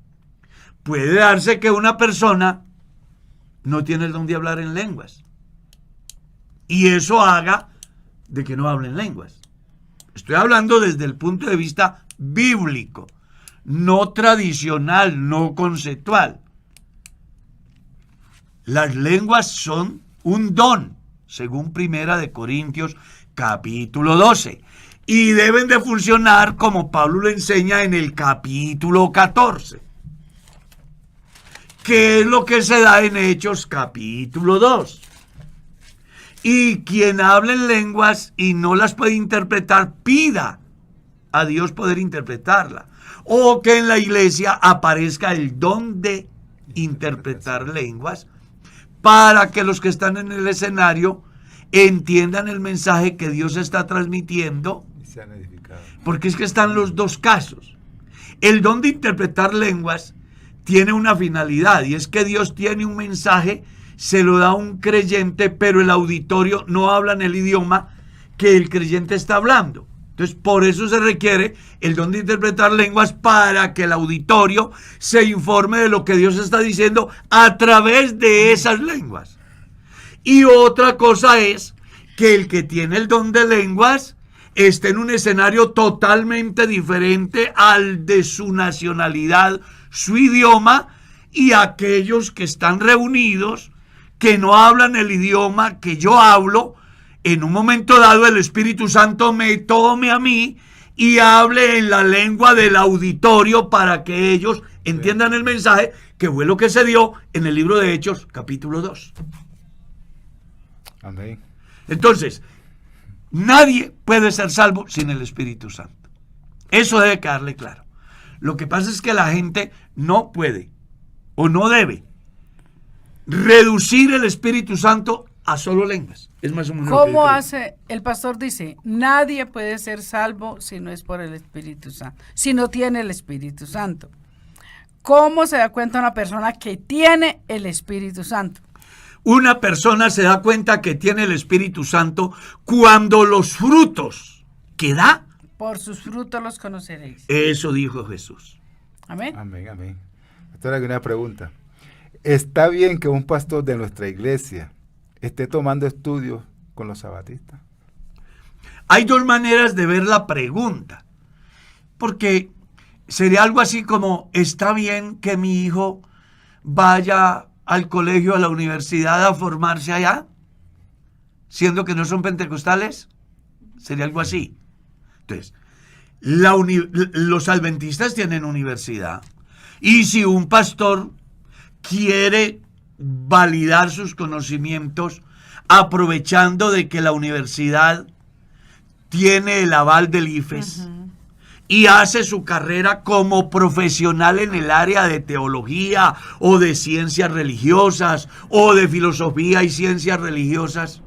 Puede darse que una persona no tiene el don de hablar en lenguas y eso haga de que no hablen lenguas. Estoy hablando desde el punto de vista bíblico, no tradicional, no conceptual. Las lenguas son un don, según Primera de Corintios, capítulo 12. Y deben de funcionar como Pablo lo enseña en el capítulo 14. ¿Qué es lo que se da en Hechos capítulo 2? Y quien hable en lenguas y no las puede interpretar, pida a Dios poder interpretarla. O que en la iglesia aparezca el don de interpretar lenguas para que los que están en el escenario entiendan el mensaje que Dios está transmitiendo, Y se han edificado. porque es que están los dos casos. El don de interpretar lenguas tiene una finalidad, y es que Dios tiene un mensaje, se lo da a un creyente, pero el auditorio no habla en el idioma que el creyente está hablando. Entonces, por eso se requiere el don de interpretar lenguas, para que el auditorio se informe de lo que Dios está diciendo a través de esas lenguas. Y otra cosa es que el que tiene el don de lenguas esté en un escenario totalmente diferente al de su nacionalidad, su idioma, y aquellos que están reunidos, que no hablan el idioma que yo hablo, en un momento dado el Espíritu Santo me tome a mí y hable en la lengua del auditorio para que ellos entiendan el mensaje, que fue lo que se dio en el libro de Hechos, capítulo 2. Amén. Entonces, nadie puede ser salvo sin el Espíritu Santo. Eso debe quedarle claro. Lo que pasa es que la gente no puede o no debe reducir el Espíritu Santo a solo lenguas. Es más o menos lo que yo ¿Cómo creo. hace? El pastor dice, nadie puede ser salvo si no es por el Espíritu Santo, si no tiene el Espíritu Santo. ¿Cómo se da cuenta una persona que tiene el Espíritu Santo? Una persona se da cuenta que tiene el Espíritu Santo cuando los frutos que da, Por sus frutos los conoceréis. eso dijo Jesús. Amén. Amén, amén. Pastor, hay una pregunta. ¿Está bien que un pastor de nuestra iglesia esté tomando estudios con los sabatistas? Hay dos maneras de ver la pregunta, porque sería algo así como, ¿está bien que mi hijo vaya al colegio, a la universidad, a formarse allá, siendo que no son pentecostales? Sería algo así. Entonces, los adventistas tienen universidad, y si un pastor quiere validar sus conocimientos aprovechando de que la universidad tiene el aval del IFES y hace su carrera como profesional en el área de teología o de ciencias religiosas o de filosofía y ciencias religiosas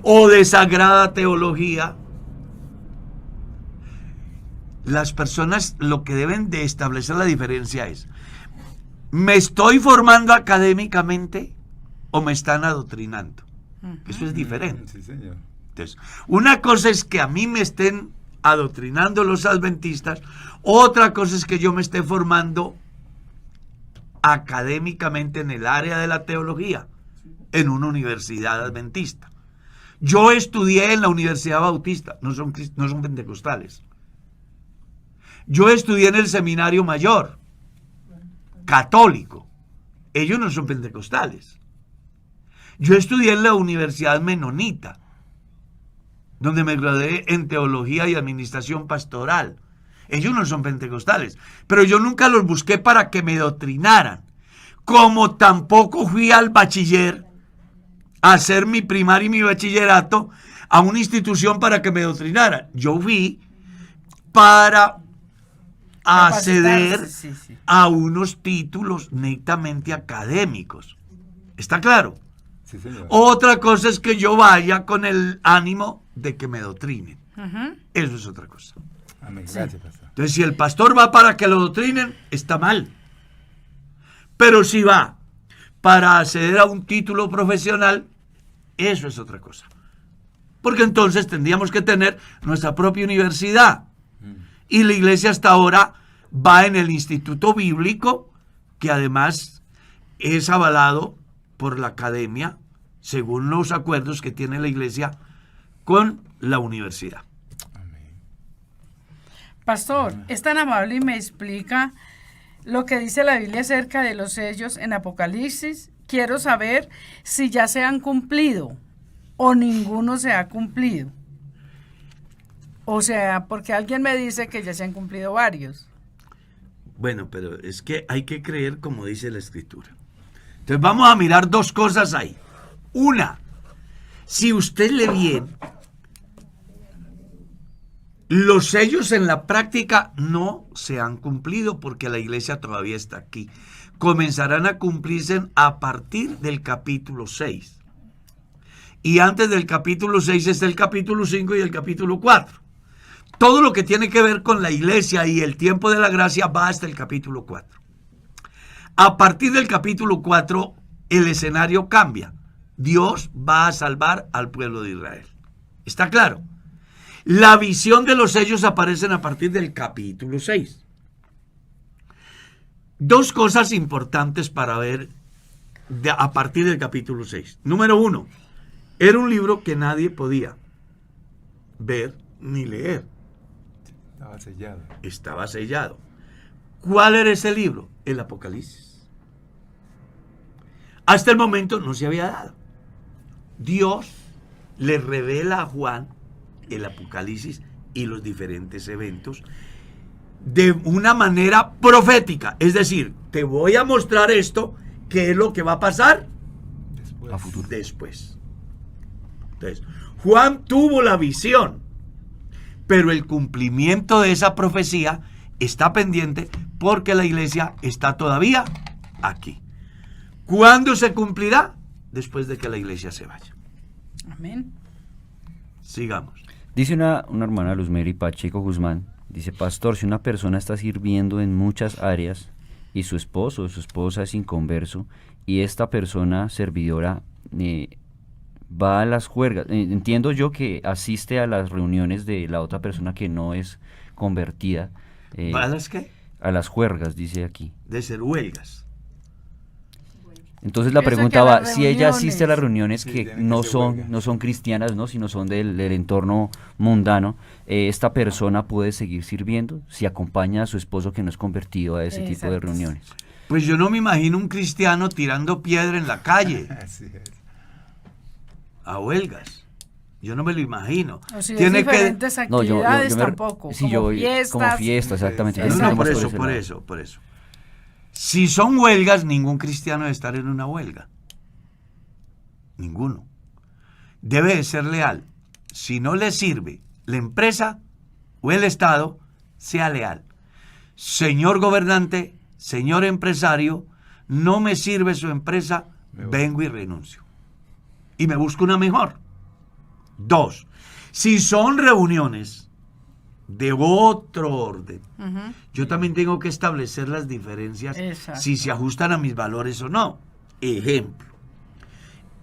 o de sagrada teología, las personas lo que deben de establecer la diferencia es: ¿me estoy formando académicamente o me están adoctrinando? Eso es diferente. Sí, señor. Entonces, una cosa es que a mí me estén adoctrinando los adventistas, otra cosa es que yo me esté formando académicamente en el área de la teología, en una universidad adventista. Yo estudié en la Universidad Bautista, no son pentecostales. Yo estudié en el Seminario Mayor, católico. Ellos no son pentecostales. Yo estudié en la Universidad Menonita, donde me gradué en Teología y Administración Pastoral. Ellos no son pentecostales, pero yo nunca los busqué para que me doctrinaran, como tampoco fui al bachiller a hacer mi primaria y mi bachillerato a una institución para que me doctrinaran. Yo fui para acceder a unos títulos netamente académicos. ¿Está claro? Sí, señor. Otra cosa es que yo vaya con el ánimo de que me doctrinen. Eso es otra cosa. Amén. Gracias, pastor. Entonces, si el pastor va para que lo doctrinen, está mal. Pero si va para acceder a un título profesional, eso es otra cosa. Porque entonces tendríamos que tener nuestra propia universidad. Y la iglesia hasta ahora va en el Instituto Bíblico, que además es avalado por la academia, según los acuerdos que tiene la iglesia con la universidad. Pastor, es tan amable y me explica lo que dice la Biblia acerca de los sellos en Apocalipsis. Quiero saber si ya se han cumplido o ninguno se ha cumplido. O sea, porque alguien me dice que ya se han cumplido varios. Bueno, pero es que hay que creer como dice la Escritura. Entonces vamos a mirar dos cosas ahí. Una, si usted lee bien Los sellos en la práctica no se han cumplido porque la iglesia todavía está aquí. Comenzarán a cumplirse a partir del capítulo 6. Y antes del capítulo 6 está el capítulo 5 y el capítulo 4. Todo lo que tiene que ver con la iglesia y el tiempo de la gracia va hasta el capítulo 4. A partir del capítulo 4, el escenario cambia. Dios va a salvar al pueblo de Israel. ¿Está claro? La visión de los sellos aparecen a partir del capítulo 6. Dos cosas importantes para ver a partir del capítulo 6. Número 1, era un libro que nadie podía ver ni leer. Estaba sellado. Estaba sellado. ¿Cuál era ese libro? El Apocalipsis. Hasta el momento no se había dado. Dios le revela a Juan el Apocalipsis y los diferentes eventos de una manera profética. Es decir, te voy a mostrar esto, ¿qué es lo que va a pasar? A futuro. Después. Entonces, Juan tuvo la visión, pero el cumplimiento de esa profecía está pendiente porque la iglesia está todavía aquí. ¿Cuándo se cumplirá? Después de que la iglesia se vaya. Amén. Sigamos. Dice una hermana, Luz Mary Pacheco Guzmán, dice: pastor, si una persona está sirviendo en muchas áreas y su esposo o su esposa es inconverso y esta persona servidora va a las juergas, entiendo yo que asiste a las reuniones de la otra persona que no es convertida. ¿Va a las qué? A las juergas, dice aquí. De ser huelgas. Entonces la Pienso pregunta que va, las si ella asiste a las Sí, reuniones que tienen que no ser son, huelgas. no son cristianas, ¿no? Sino son del entorno mundano, ¿esta persona puede seguir sirviendo si acompaña a su esposo que no es convertido a ese tipo de Exacto. reuniones? Pues yo no me imagino un cristiano tirando piedra en la calle Así es. a huelgas. Yo no me lo imagino. O si Tiene es diferentes No, actividades yo me- tampoco. sí, como yo- fiestas. como fiestas, exactamente. No, Yo no, creo por más eso, ese por lado. eso, por eso. Si son huelgas, ningún cristiano debe estar en una huelga. Ninguno. Debe de ser leal. Si no le sirve la empresa o el Estado, sea leal. Señor gobernante, señor empresario, no me sirve su empresa, Me voy. vengo y renuncio. Y me busco una mejor. 2. Si son reuniones de otro orden, Ujú. yo también tengo que establecer las diferencias Exacto. si se ajustan a mis valores o no. Ejemplo.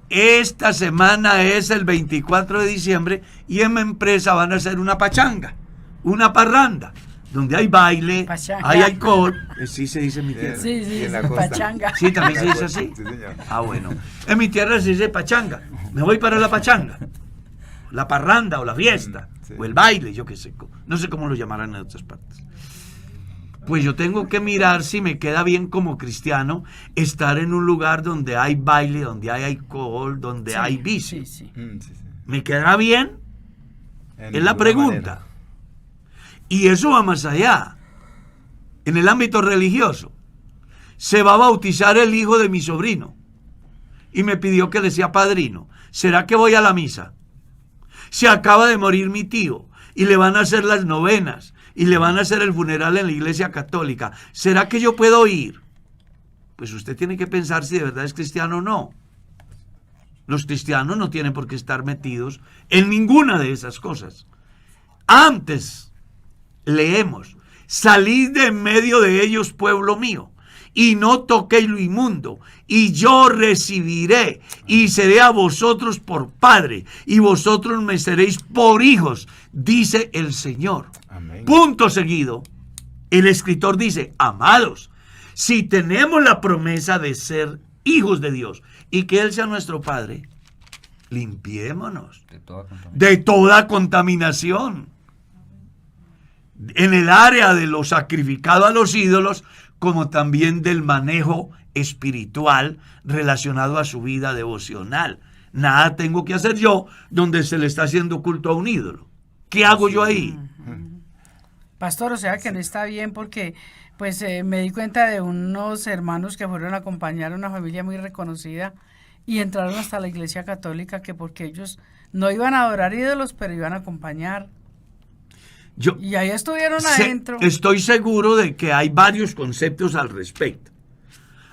Esta semana es el 24 de diciembre y en mi empresa van a hacer una pachanga, una parranda, donde hay baile, Pachanga. hay alcohol. Sí se dice en mi tierra. Sí, sí, Y en sí, la costa. pachanga. Sí, también se dice así. Sí, señor. Ah, bueno. En mi tierra se dice pachanga. Me voy para la pachanga. La parranda o la fiesta. Sí. O el baile, yo qué sé. No sé cómo lo llamarán en otras partes. Pues yo tengo que mirar si me queda bien como cristiano estar en un lugar donde hay baile, donde hay alcohol, donde Sí, hay vicio. sí, sí. Sí, sí. ¿Me quedará bien? En Es la ninguna pregunta. manera. Y eso va más allá. En el ámbito religioso, se va a bautizar el hijo de mi sobrino y me pidió que le sea padrino. ¿Será que voy a la misa? Se acaba de morir mi tío y le van a hacer las novenas y le van a hacer el funeral en la iglesia católica. ¿Será que yo puedo ir? Pues usted tiene que pensar si de verdad es cristiano o no. Los cristianos no tienen por qué estar metidos en ninguna de esas cosas. Antes leemos: salid de en medio de ellos, pueblo mío, y no toquéis lo inmundo, y yo recibiré, y seré a vosotros por padre, y vosotros me seréis por hijos, dice el Señor. Amén. Punto seguido, el escritor dice: amados, si tenemos la promesa de ser hijos de Dios y que Él sea nuestro Padre, limpiémonos De toda contaminación. de toda contaminación. En el área de lo sacrificado a los ídolos, como también del manejo espiritual relacionado a su vida devocional. Nada tengo que hacer yo donde se le está haciendo culto a un ídolo. ¿Qué hago yo ahí? Pastor, o sea que no está bien porque pues me di cuenta de unos hermanos que fueron a acompañar a una familia muy reconocida y entraron hasta la iglesia católica, que porque ellos no iban a adorar ídolos, pero iban a acompañar. Y ahí estuvieron adentro. Estoy seguro de que hay varios conceptos al respecto.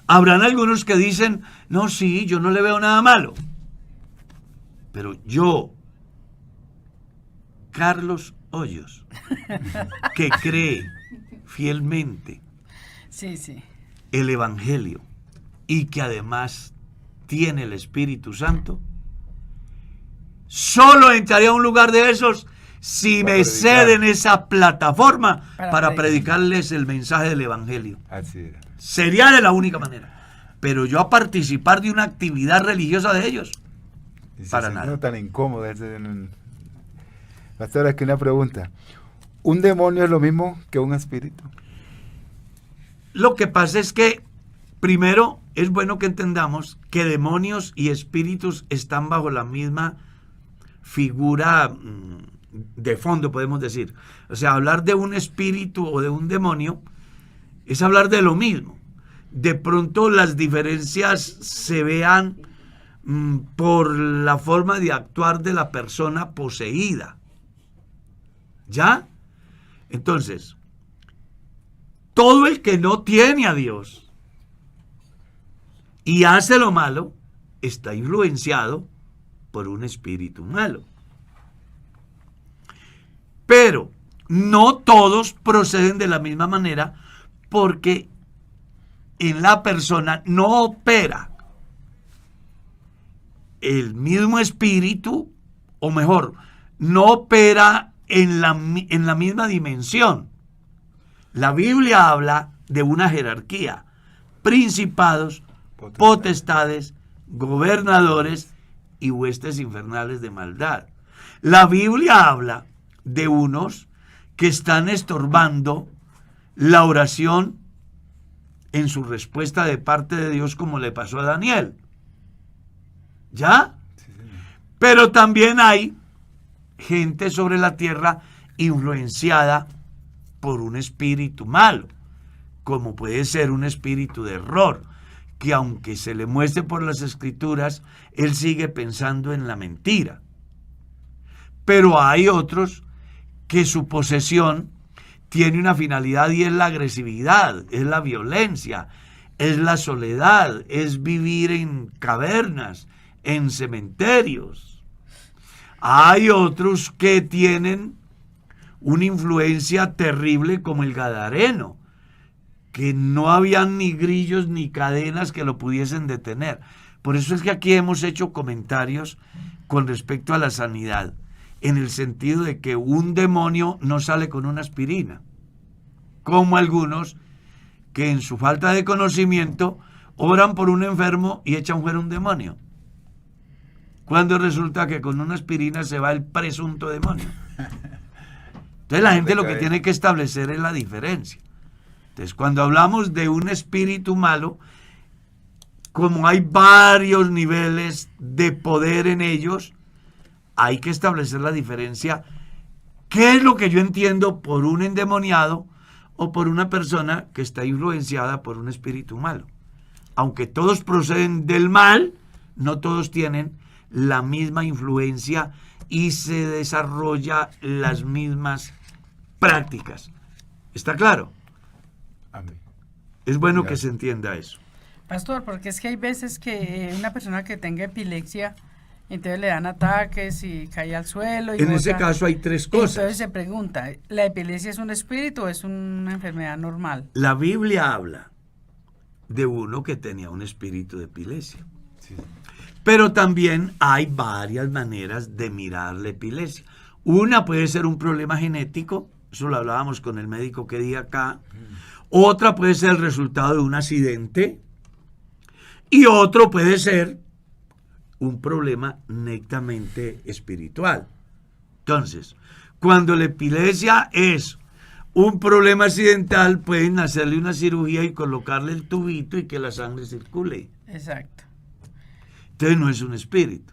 Habrán algunos que dicen, no, sí, yo no le veo nada malo. Pero yo, Carlos Hoyos, que cree fielmente Sí, sí. el Evangelio y que además tiene el Espíritu Santo, solo entraría a un lugar de esos si me ceden esa plataforma para predicarles el mensaje del Evangelio. Así es. Sería de la única manera. Pero yo a participar de una actividad religiosa de ellos, para nada. No tan incómodo. Pastor, aquí una pregunta. ¿Un demonio es lo mismo que un espíritu? Lo que pasa es que, primero, es bueno que entendamos que demonios y espíritus están bajo la misma figura de fondo, podemos decir. O sea, hablar de un espíritu o de un demonio es hablar de lo mismo. De pronto las diferencias se vean por la forma de actuar de la persona poseída. ¿Ya? Entonces, todo el que no tiene a Dios y hace lo malo, está influenciado por un espíritu malo. Pero no todos proceden de la misma manera, porque en la persona no opera el mismo espíritu, o mejor, no opera en la misma dimensión. La Biblia habla de una jerarquía: principados, potestades, gobernadores y huestes infernales de maldad. La Biblia habla de unos que están estorbando la oración en su respuesta de parte de Dios, como le pasó a Daniel. ¿Ya? Pero también hay gente sobre la tierra influenciada por un espíritu malo, como puede ser un espíritu de error, que aunque se le muestre por las escrituras, él sigue pensando en la mentira. Pero hay otros que su posesión tiene una finalidad, y es la agresividad, es la violencia, es la soledad, es vivir en cavernas, en cementerios. Hay otros que tienen una influencia terrible, como el gadareno, que no habían ni grillos ni cadenas que lo pudiesen detener. Por eso es que aquí hemos hecho comentarios con respecto a la sanidad, en el sentido de que un demonio no sale con una aspirina, como algunos que en su falta de conocimiento oran por un enfermo y echan fuera un demonio, cuando resulta que con una aspirina se va el presunto demonio. Entonces la gente lo que tiene que establecer es la diferencia. Entonces, cuando hablamos de un espíritu malo, como hay varios niveles de poder en ellos, hay que establecer la diferencia. ¿Qué es lo que yo entiendo por un endemoniado o por una persona que está influenciada por un espíritu malo? Aunque todos proceden del mal, no todos tienen la misma influencia y se desarrolla las mismas prácticas. ¿Está claro? Amén. Es bueno que se entienda eso. Pastor, porque es que hay veces que una persona que tenga epilepsia, entonces le dan ataques y cae al suelo. Y en ese caso hay tres cosas. Entonces se pregunta, ¿la epilepsia es un espíritu o es una enfermedad normal? La Biblia habla de uno que tenía un espíritu de epilepsia. Sí. Pero también hay varias maneras de mirar la epilepsia. Una puede ser un problema genético, eso lo hablábamos con el médico que di acá. Otra puede ser el resultado de un accidente. Y otro puede ser un problema netamente espiritual. Entonces, cuando la epilepsia es un problema accidental, pueden hacerle una cirugía y colocarle el tubito y que la sangre circule. Exacto. Entonces no es un espíritu.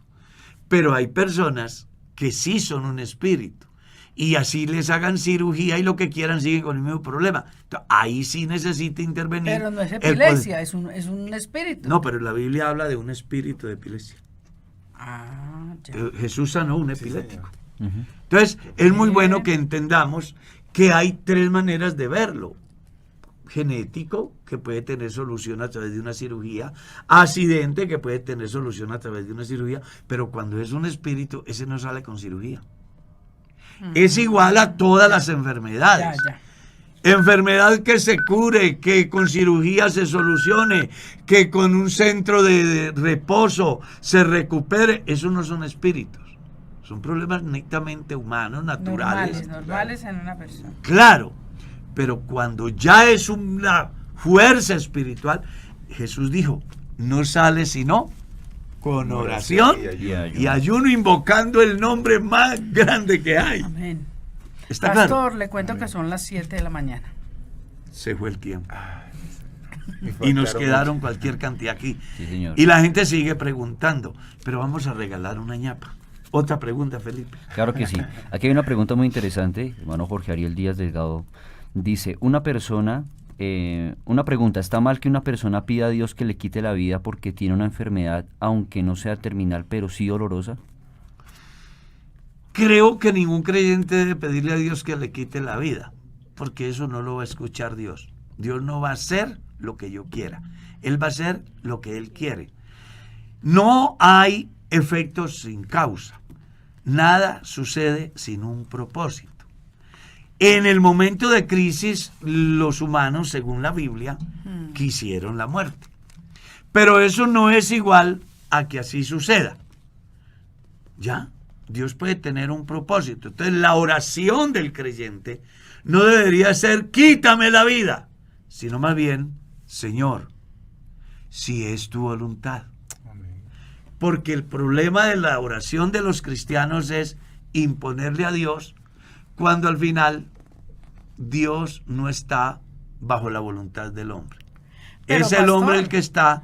Pero hay personas que sí son un espíritu, y así les hagan cirugía y lo que quieran, siguen con el mismo problema. Entonces, ahí sí necesita intervenir. Pero no es epilepsia, es un espíritu. No, pero la Biblia habla de un espíritu de epilepsia. Ah, ya. Jesús sanó un Sí, epiléptico. señor. Entonces, es muy bueno que entendamos que hay 3 maneras de verlo. Genético, que puede tener solución a través de una cirugía, accidente, que puede tener solución a través de una cirugía, pero cuando es un espíritu, ese no sale con cirugía. Es igual a todas las enfermedades. Ya. Enfermedad que se cure, que con cirugía se solucione, que con un centro de reposo se recupere, eso no son espíritus. Son problemas netamente humanos, naturales. Normales en una persona. Claro, pero cuando ya es una fuerza espiritual, Jesús dijo, no sale sino con oración y ayuno, invocando el nombre más grande que hay. Amén. ¿Está Pastor, claro? le cuento que son las 7 de la mañana. Se fue el tiempo. Me Y nos faltaron quedaron mucho. cualquier cantidad aquí. Sí, señor. Y la gente sigue preguntando, pero vamos a regalar una ñapa. Otra pregunta, Felipe. Claro que sí. Aquí hay una pregunta muy interesante, hermano Jorge Ariel Díaz Delgado. Dice, una pregunta, ¿está mal que una persona pida a Dios que le quite la vida porque tiene una enfermedad, aunque no sea terminal, pero sí dolorosa? Creo que ningún creyente debe pedirle a Dios que le quite la vida, porque eso no lo va a escuchar Dios. Dios no va a hacer lo que yo quiera. Él va a hacer lo que Él quiere. No hay efectos sin causa. Nada sucede sin un propósito. En el momento de crisis, los humanos, según la Biblia, quisieron la muerte. Pero eso no es igual a que así suceda. ¿Ya? Dios puede tener un propósito. Entonces, la oración del creyente no debería ser, quítame la vida, sino más bien, Señor, si es tu voluntad. Porque el problema de la oración de los cristianos es imponerle a Dios cuando al final Dios no está bajo la voluntad del hombre. Pero, es el pastor, hombre el que está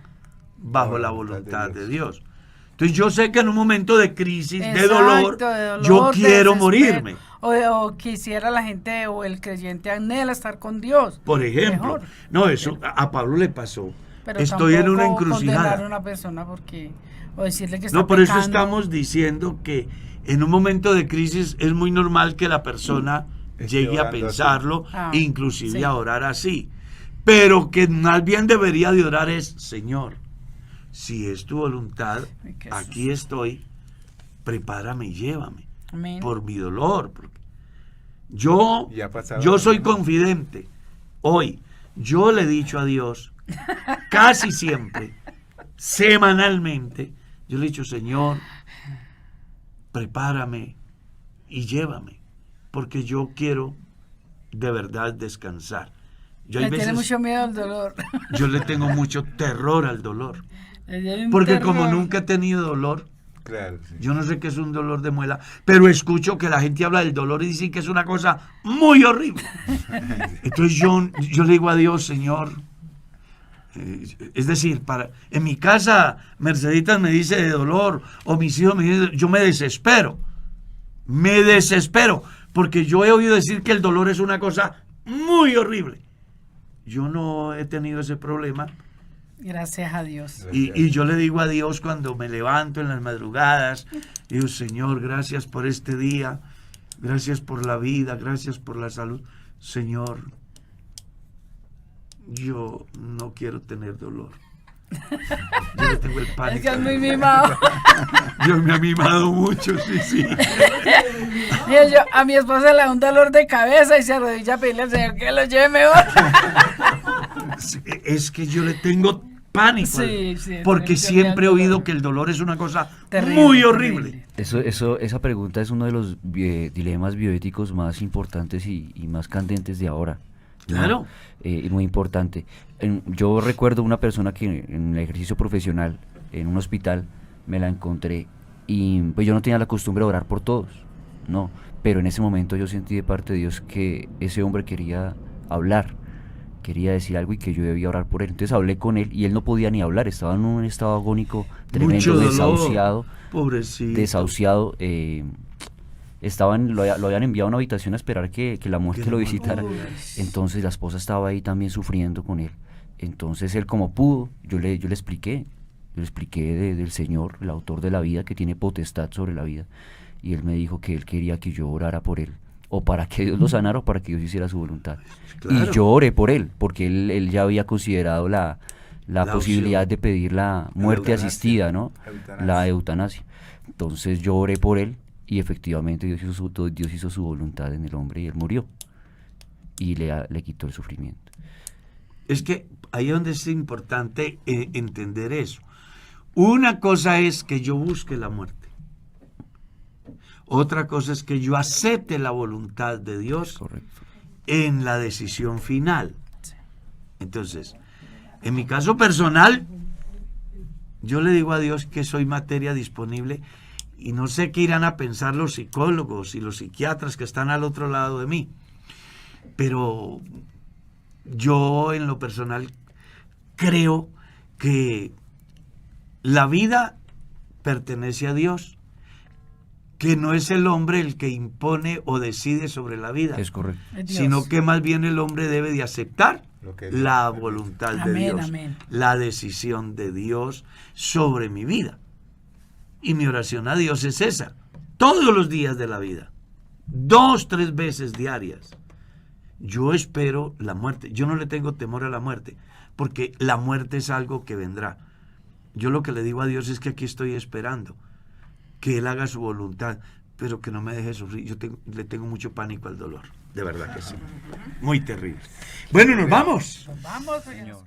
bajo la voluntad de Dios. Entonces yo sé que en un momento de crisis, de dolor, yo de quiero desespero, morirme. O quisiera la gente o el creyente anhela estar con Dios. Por ejemplo. Mejor. No, eso a Pablo le pasó. Pero Estoy en una tampoco condenar a encrucijada. una persona porque o decirle que está No, por eso pecando. estamos diciendo que en un momento de crisis es muy normal que la persona llegue a orando pensarlo, así. inclusive Sí. a orar así. Pero que más bien debería de orar es, Señor, si es tu voluntad, Ay, qué aquí estoy, prepárame y llévame Amén. por mi dolor. Porque yo Y ha pasado soy también. confidente. Hoy, yo le he dicho a Dios, casi siempre, semanalmente, yo le he dicho, Señor, prepárame y llévame, porque yo quiero de verdad descansar. Yo hay Le tiene veces, mucho miedo al dolor. yo le tengo mucho terror al dolor, Le tiene un porque como terror. nunca he tenido dolor, Claro, sí. yo no sé qué es un dolor de muela, pero escucho que la gente habla del dolor y dicen que es una cosa muy horrible. Entonces yo le digo a Dios, Señor, es decir, en mi casa Merceditas me dice de dolor, o mis hijos me dicen, yo me desespero, porque yo he oído decir que el dolor es una cosa muy horrible. Yo no he tenido ese problema. Gracias a Dios. Y yo le digo a Dios cuando me levanto en las madrugadas, digo, Señor, gracias por este día, gracias por la vida, gracias por la salud. Señor, yo no quiero tener dolor. Yo le tengo el pánico. Es que es muy mimado. Dios me ha mimado mucho, sí. A mi esposa le da un dolor de cabeza y se arrodilla a pedirle al Señor que lo lleve mejor. Es que yo le tengo pánico, Sí, porque es siempre he terrible. oído que el dolor es una cosa Terrible, muy horrible. terrible. Esa pregunta es uno de los dilemas bioéticos más importantes y más candentes de ahora. ¿no? Claro. Y muy importante. Yo recuerdo una persona que en el ejercicio profesional, en un hospital, me la encontré y pues yo no tenía la costumbre de orar por todos, no, pero en ese momento yo sentí de parte de Dios que ese hombre quería hablar, quería decir algo y que yo debía orar por él. Entonces hablé con él y él no podía ni hablar, estaba en un estado agónico tremendo, Mucho dolor. desahuciado. Pobrecito. Desahuciado, lo habían enviado a una habitación a esperar que la muerte Que lo la muerte visitara. lo Entonces la esposa estaba ahí también sufriendo con él. Entonces él como pudo, yo le expliqué del Señor, el autor de la vida, que tiene potestad sobre la vida. y él me dijo que él quería que yo orara por él, o para que Dios lo sanara o para que Dios hiciera su voluntad. Claro. Y yo oré por él, porque él ya había considerado la posibilidad opción. de pedir la muerte eutanasia. asistida, ¿no? Eutanasia. La eutanasia. Entonces yo oré por él y efectivamente Dios hizo su voluntad en el hombre y él murió. Y le quitó el sufrimiento. Es que ahí es donde es importante entender eso. Una cosa es que yo busque la muerte. Otra cosa es que yo acepte la voluntad de Dios Correcto. en la decisión final. Entonces, en mi caso personal, yo le digo a Dios que soy materia disponible y no sé qué irán a pensar los psicólogos y los psiquiatras que están al otro lado de mí. Pero yo en lo personal creo que la vida pertenece a Dios, que no es el hombre el que impone o decide sobre la vida, Es correcto. Es Dios. sino que más bien el hombre debe de aceptar Lo que Dios la permite. voluntad de Amén, Dios, amén. la decisión de Dios sobre mi vida. Y mi oración a Dios es esa, todos los días de la vida, 2, 3 veces diarias. Yo espero la muerte. Yo no le tengo temor a la muerte, porque la muerte es algo que vendrá. Yo lo que le digo a Dios es que aquí estoy esperando que Él haga su voluntad, pero que no me deje sufrir. Le tengo mucho pánico al dolor, de verdad que sí. Muy terrible. Bueno, nos vamos. Vamos, señor.